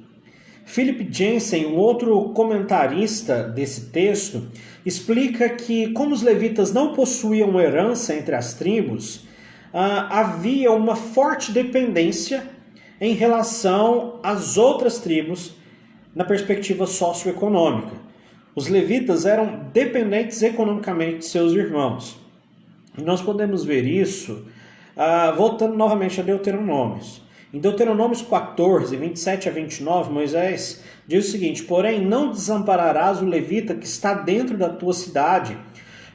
Philip Jensen, um outro comentarista desse texto, explica que, como os levitas não possuíam herança entre as tribos, havia uma forte dependência em relação às outras tribos na perspectiva socioeconômica. Os levitas eram dependentes economicamente de seus irmãos. E nós podemos ver isso voltando novamente a Deuteronômios. Em Deuteronômios 14, 27 a 29, Moisés diz o seguinte: porém, não desampararás o levita que está dentro da tua cidade,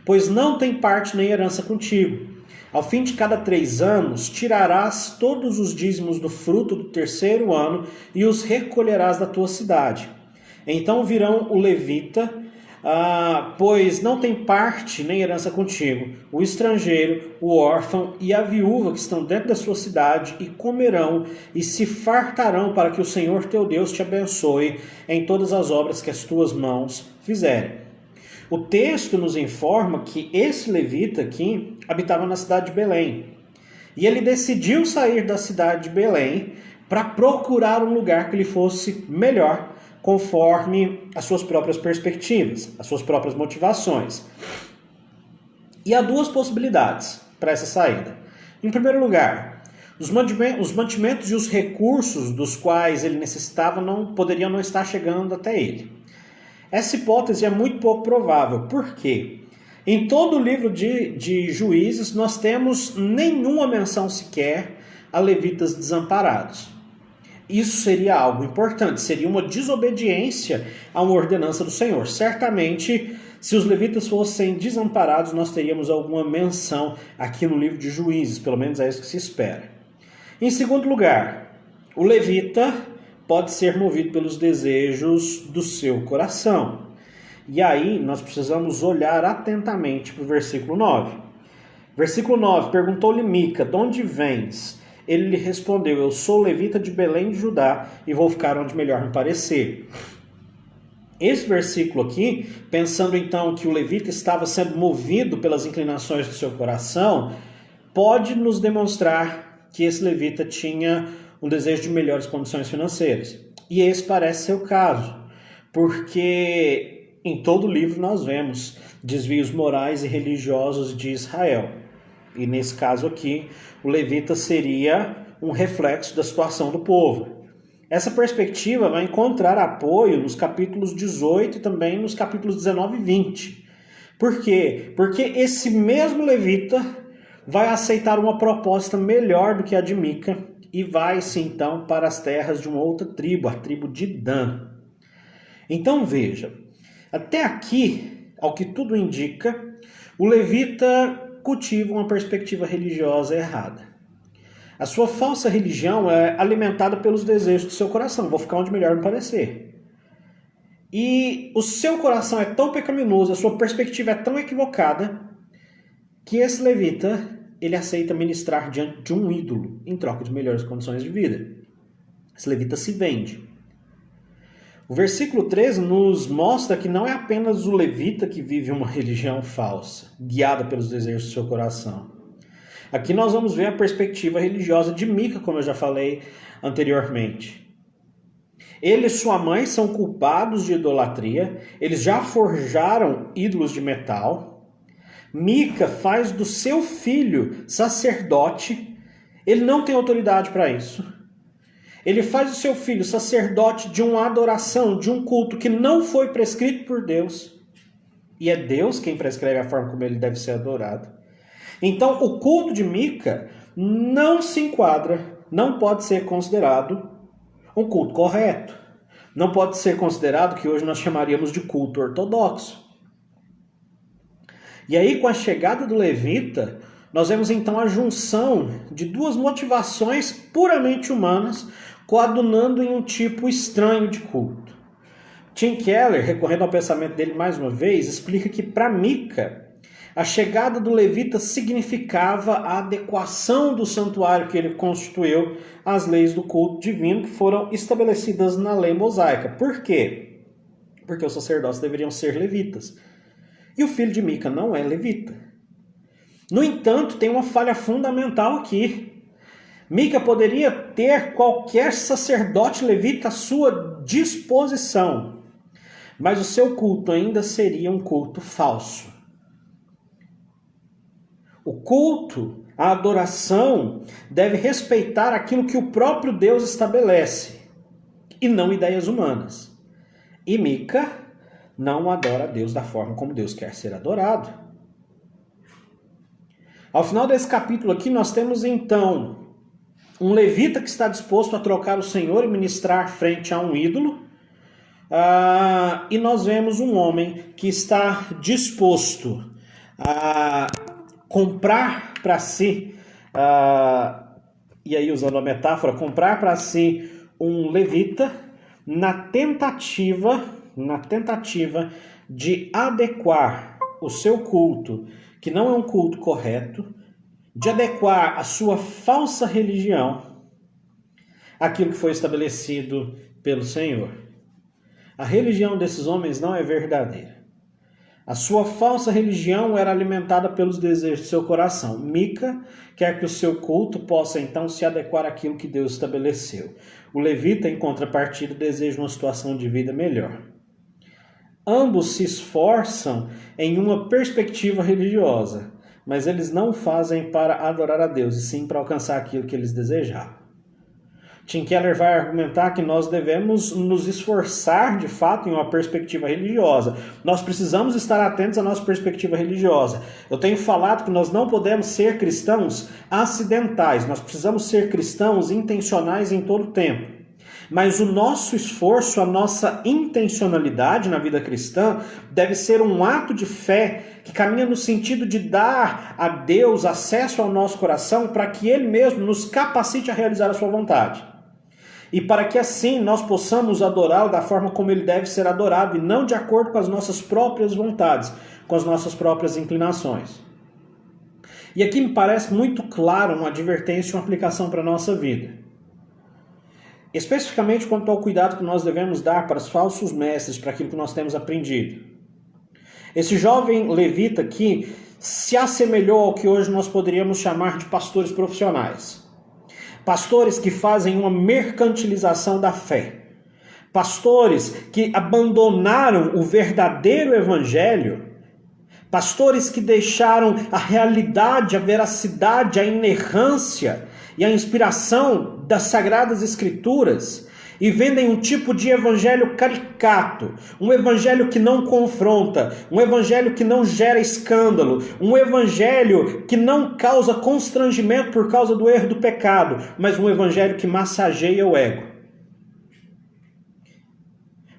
pois não tem parte nem herança contigo. Ao fim de cada 3 anos, tirarás todos os dízimos do fruto do 3º ano e os recolherás da tua cidade. Então virão o levita, pois não tem parte nem herança contigo, o estrangeiro, o órfão e a viúva que estão dentro da sua cidade, e comerão e se fartarão para que o Senhor teu Deus te abençoe em todas as obras que as tuas mãos fizerem. O texto nos informa que esse levita aqui habitava na cidade de Belém. E ele decidiu sair da cidade de Belém para procurar um lugar que lhe fosse melhor, conforme as suas próprias perspectivas, as suas próprias motivações. E há 2 possibilidades para essa saída. Em primeiro lugar, os mantimentos e os recursos dos quais ele necessitava poderiam não estar chegando até ele. Essa hipótese é muito pouco provável. Por quê? Em todo o livro de Juízes, nós temos nenhuma menção sequer a levitas desamparados. Isso seria algo importante, seria uma desobediência a uma ordenança do Senhor. Certamente Se os levitas fossem desamparados, nós teríamos alguma menção aqui no livro de Juízes, pelo menos é isso que se espera. Em segundo lugar, o levita pode ser movido pelos desejos do seu coração. E aí nós precisamos olhar atentamente para o versículo 9. Versículo 9, perguntou-lhe Mica, de onde vens? Ele lhe respondeu, eu sou levita de Belém de Judá e vou ficar onde melhor me parecer. Esse versículo aqui, pensando então que o levita estava sendo movido pelas inclinações do seu coração, pode nos demonstrar que esse levita tinha um desejo de melhores condições financeiras. E esse parece ser o caso, porque em todo o livro nós vemos desvios morais e religiosos de Israel. E nesse caso aqui, o levita seria um reflexo da situação do povo. Essa perspectiva vai encontrar apoio nos capítulos 18 e também nos capítulos 19 e 20. Por quê? Porque esse mesmo levita vai aceitar uma proposta melhor do que a de Mica e vai-se então para as terras de uma outra tribo, a tribo de Dan. Então veja, até aqui, ao que tudo indica, o levita cultiva uma perspectiva religiosa errada. A sua falsa religião é alimentada pelos desejos do seu coração. Vou ficar onde melhor me parecer. E o seu coração é tão pecaminoso, a sua perspectiva é tão equivocada, que esse levita, ele aceita ministrar diante de um ídolo em troca de melhores condições de vida. Esse levita se vende. O versículo 13 nos mostra que não é apenas o levita que vive uma religião falsa, guiada pelos desejos do seu coração. Aqui nós vamos ver a perspectiva religiosa de Mica, como eu já falei anteriormente. Ele e sua mãe são culpados de idolatria, eles já forjaram ídolos de metal. Mica faz do seu filho sacerdote, ele não tem autoridade para isso. Ele faz do seu filho sacerdote de uma adoração, de um culto que não foi prescrito por Deus. E é Deus quem prescreve a forma como ele deve ser adorado. Então, o culto de Mica não se enquadra, não pode ser considerado um culto correto. Não pode ser considerado o que hoje nós chamaríamos de culto ortodoxo. E aí, com a chegada do levita, nós vemos então a junção de duas motivações puramente humanas, coadunando em um tipo estranho de culto. Tim Keller, recorrendo ao pensamento dele mais uma vez, explica que para Mica, a chegada do levita significava a adequação do santuário que ele constituiu às leis do culto divino que foram estabelecidas na lei mosaica. Por quê? Porque os sacerdotes deveriam ser levitas. E o filho de Mica não é levita. No entanto, tem uma falha fundamental aqui. Mica poderia ter qualquer sacerdote levita à sua disposição, mas o seu culto ainda seria um culto falso. O culto, a adoração, deve respeitar aquilo que o próprio Deus estabelece, e não ideias humanas. E Mica não adora a Deus da forma como Deus quer ser adorado. Ao final desse capítulo aqui, nós temos então um levita que está disposto a trocar o Senhor e ministrar frente a um ídolo. E nós vemos um homem que está disposto a comprar para si, e aí usando a metáfora, comprar para si um levita na tentativa de adequar o seu culto, que não é um culto correto, de adequar a sua falsa religião àquilo que foi estabelecido pelo Senhor. A religião desses homens não é verdadeira. A sua falsa religião era alimentada pelos desejos do seu coração. Mica quer que o seu culto possa então se adequar àquilo que Deus estabeleceu. O levita, em contrapartida, deseja uma situação de vida melhor. Ambos se esforçam em uma perspectiva religiosa, mas eles não fazem para adorar a Deus, e sim para alcançar aquilo que eles desejavam. Tim Keller vai argumentar que nós devemos nos esforçar, de fato, em uma perspectiva religiosa. Nós precisamos estar atentos à nossa perspectiva religiosa. Eu tenho falado que nós não podemos ser cristãos acidentais. Nós precisamos ser cristãos intencionais em todo o tempo. Mas o nosso esforço, a nossa intencionalidade na vida cristã deve ser um ato de fé que caminha no sentido de dar a Deus acesso ao nosso coração para que Ele mesmo nos capacite a realizar a sua vontade. E para que assim nós possamos adorá-lo da forma como Ele deve ser adorado e não de acordo com as nossas próprias vontades, com as nossas próprias inclinações. E aqui me parece muito claro uma advertência e uma aplicação para a nossa vida. Especificamente quanto ao cuidado que nós devemos dar para os falsos mestres, para aquilo que nós temos aprendido. Esse jovem levita aqui se assemelhou ao que hoje nós poderíamos chamar de pastores profissionais. Pastores que fazem uma mercantilização da fé. Pastores que abandonaram o verdadeiro evangelho. Pastores que deixaram a realidade, a veracidade, a inerrância e a inspiração das Sagradas Escrituras e vendem um tipo de evangelho caricato, um evangelho que não confronta, um evangelho que não gera escândalo, um evangelho que não causa constrangimento por causa do erro do pecado, mas um evangelho que massageia o ego.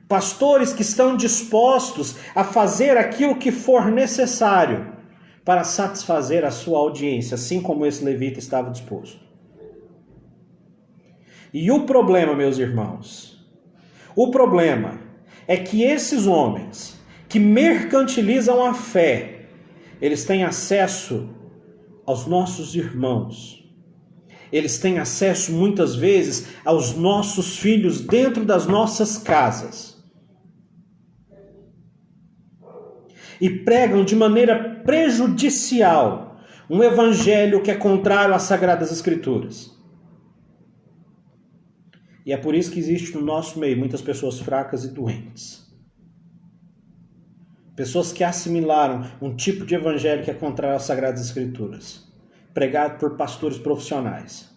Pastores que estão dispostos a fazer aquilo que for necessário para satisfazer a sua audiência, assim como esse levita estava disposto. E o problema, meus irmãos, o problema é que esses homens que mercantilizam a fé, eles têm acesso aos nossos irmãos. Eles têm acesso muitas vezes aos nossos filhos dentro das nossas casas. E pregam de maneira prejudicial um evangelho que é contrário às Sagradas Escrituras. E é por isso que existe no nosso meio muitas pessoas fracas e doentes. Pessoas que assimilaram um tipo de evangelho que é contrário às Sagradas Escrituras, pregado por pastores profissionais.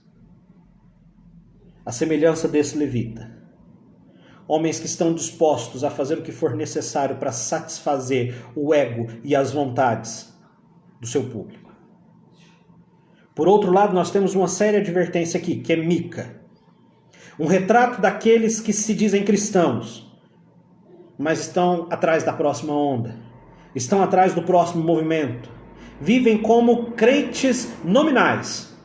A semelhança desse levita. Homens que estão dispostos a fazer o que for necessário para satisfazer o ego e as vontades do seu público. Por outro lado, nós temos uma séria advertência aqui, que é Mica. Um retrato daqueles que se dizem cristãos, mas estão atrás da próxima onda, estão atrás do próximo movimento, vivem como crentes nominais,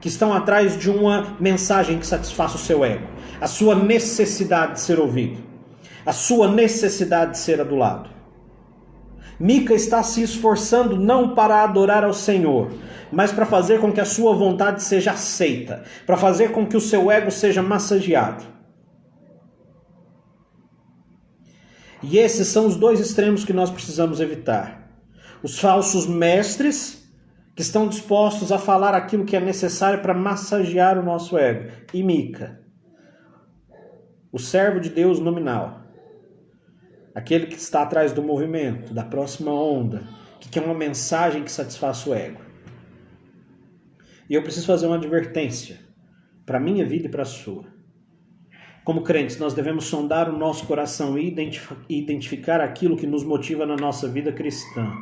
que estão atrás de uma mensagem que satisfaça o seu ego, a sua necessidade de ser ouvido, a sua necessidade de ser adulado. Mica está se esforçando não para adorar ao Senhor, mas para fazer com que a sua vontade seja aceita, para fazer com que o seu ego seja massageado. E esses são os dois extremos que nós precisamos evitar. Os falsos mestres, que estão dispostos a falar aquilo que é necessário para massagear o nosso ego. E Mica, o servo de Deus nominal. Aquele que está atrás do movimento, da próxima onda, que quer uma mensagem que satisfaça o ego. E eu preciso fazer uma advertência para a minha vida e para a sua. Como crentes, nós devemos sondar o nosso coração e identificar aquilo que nos motiva na nossa vida cristã.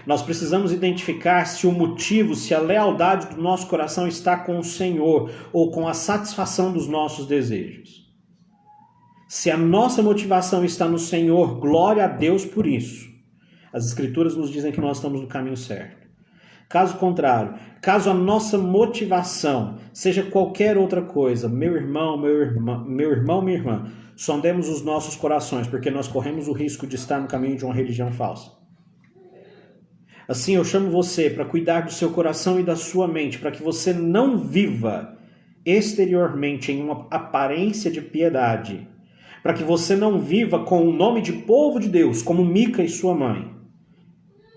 Nós precisamos identificar se o motivo, se a lealdade do nosso coração está com o Senhor ou com a satisfação dos nossos desejos. Se a nossa motivação está no Senhor, glória a Deus por isso. As Escrituras nos dizem que nós estamos no caminho certo. Caso contrário, caso a nossa motivação seja qualquer outra coisa, meu irmão, minha irmã, sondemos os nossos corações, porque nós corremos o risco de estar no caminho de uma religião falsa. Assim, eu chamo você para cuidar do seu coração e da sua mente, para que você não viva exteriormente em uma aparência de piedade, para que você não viva com o nome de povo de Deus, como Mica e sua mãe,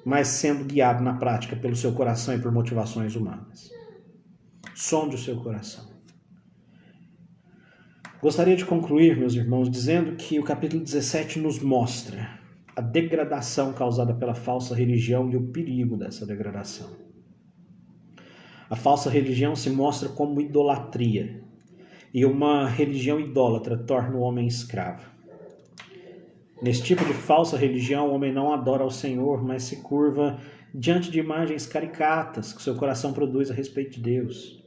mas sendo guiado na prática pelo seu coração e por motivações humanas. Sonde o seu coração. Gostaria de concluir, meus irmãos, dizendo que o capítulo 17 nos mostra a degradação causada pela falsa religião e o perigo dessa degradação. A falsa religião se mostra como idolatria, e uma religião idólatra torna o homem escravo. Nesse tipo de falsa religião, o homem não adora ao Senhor, mas se curva diante de imagens caricatas que seu coração produz a respeito de Deus.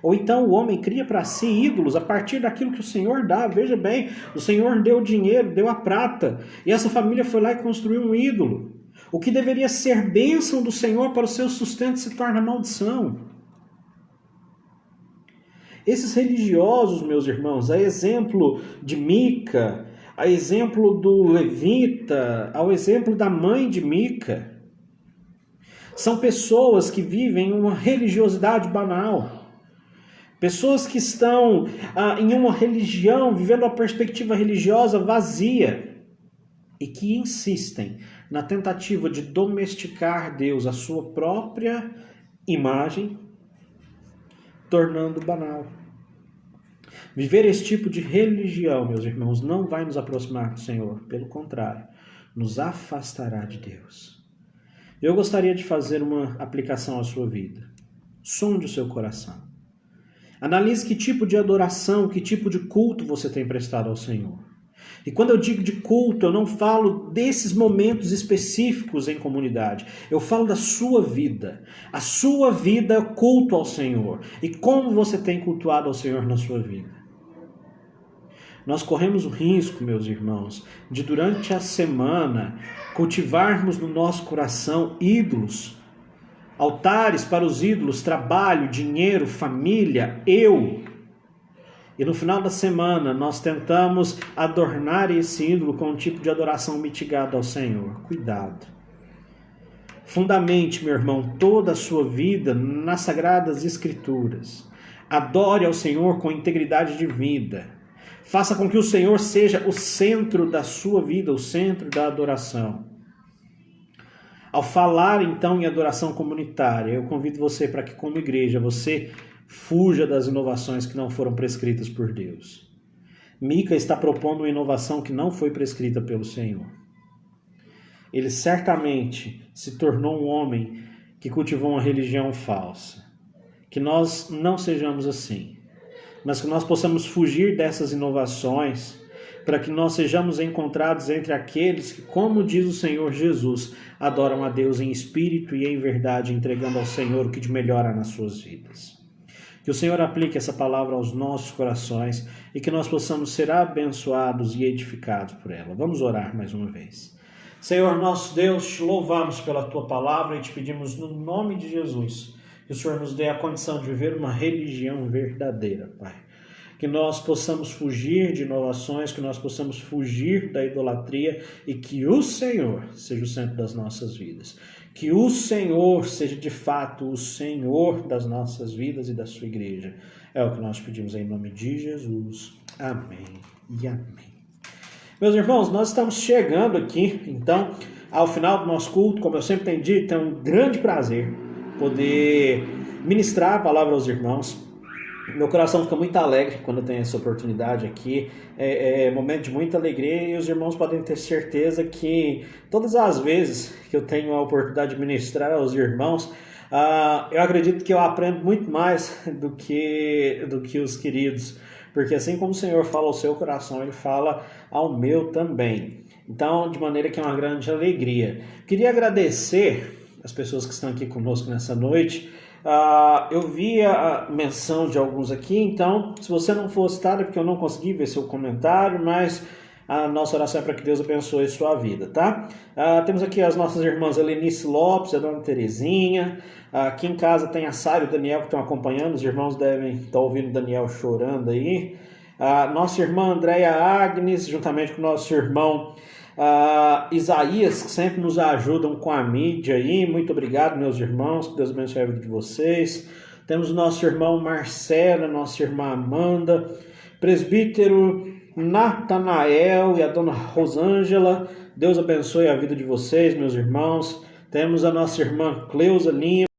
Ou então o homem cria para si ídolos a partir daquilo que o Senhor dá. Veja bem, o Senhor deu o dinheiro, deu a prata, e essa família foi lá e construiu um ídolo. O que deveria ser bênção do Senhor para o seu sustento se torna maldição. Esses religiosos, meus irmãos, a exemplo de Mica, a exemplo do levita, ao exemplo da mãe de Mica, são pessoas que vivem uma religiosidade banal. Pessoas que estão em uma religião, vivendo uma perspectiva religiosa vazia e que insistem na tentativa de domesticar Deus à sua própria imagem, tornando banal. Viver esse tipo de religião, meus irmãos, não vai nos aproximar do Senhor. Pelo contrário, nos afastará de Deus. Eu gostaria de fazer uma aplicação à sua vida. Sonde o seu coração. Analise que tipo de adoração, que tipo de culto você tem prestado ao Senhor. E quando eu digo de culto, eu não falo desses momentos específicos em comunidade. Eu falo da sua vida. A sua vida é culto ao Senhor. E como você tem cultuado ao Senhor na sua vida? Nós corremos o risco, meus irmãos, de durante a semana cultivarmos no nosso coração ídolos, altares para os ídolos, trabalho, dinheiro, família, eu. E no final da semana nós tentamos adornar esse ídolo com um tipo de adoração mitigada ao Senhor. Cuidado. Fundamente, meu irmão, toda a sua vida nas Sagradas Escrituras. Adore ao Senhor com integridade de vida. Faça com que o Senhor seja o centro da sua vida, o centro da adoração. Ao falar então em adoração comunitária, eu convido você para que como igreja você fuja das inovações que não foram prescritas por Deus. Mica está propondo uma inovação que não foi prescrita pelo Senhor. Ele certamente se tornou um homem que cultivou uma religião falsa. Que nós não sejamos assim, mas que nós possamos fugir dessas inovações para que nós sejamos encontrados entre aqueles que, como diz o Senhor Jesus, adoram a Deus em espírito e em verdade, entregando ao Senhor o que de melhor há nas suas vidas. Que o Senhor aplique essa palavra aos nossos corações e que nós possamos ser abençoados e edificados por ela. Vamos orar mais uma vez. Senhor nosso Deus, te louvamos pela tua palavra e te pedimos no nome de Jesus que o Senhor nos dê a condição de viver uma religião verdadeira, Pai. Que nós possamos fugir de inovações, que nós possamos fugir da idolatria e que o Senhor seja o centro das nossas vidas. Que o Senhor seja de fato o Senhor das nossas vidas e da sua igreja. É o que nós pedimos em nome de Jesus. Amém e amém. Meus irmãos, nós estamos chegando aqui, então, ao final do nosso culto. Como eu sempre tenho dito, é um grande prazer poder ministrar a palavra aos irmãos. Meu coração fica muito alegre quando eu tenho essa oportunidade aqui. É momento de muita alegria e os irmãos podem ter certeza que todas as vezes que eu tenho a oportunidade de ministrar aos irmãos, eu acredito que eu aprendo muito mais do que os queridos. Porque assim como o Senhor fala ao seu coração, Ele fala ao meu também. Então, de maneira que é uma grande alegria. Queria agradecer as pessoas que estão aqui conosco nessa noite. Eu vi a menção de alguns aqui, então, se você não for citado é porque eu não consegui ver seu comentário, mas a nossa oração é para que Deus abençoe sua vida, tá? Temos aqui as nossas irmãs Helenice Lopes, a dona Terezinha. Aqui em casa tem a Sara e o Daniel que estão acompanhando, os irmãos devem estar ouvindo o Daniel chorando aí. Nossa irmã Andréia Agnes, juntamente com o nosso irmão Isaías, que sempre nos ajudam com a mídia aí. Muito obrigado, meus irmãos, que Deus abençoe a vida de vocês. Temos o nosso irmão Marcelo, nossa irmã Amanda, presbítero Natanael e a dona Rosângela. Deus abençoe a vida de vocês, meus irmãos. Temos a nossa irmã Cleusa Lima.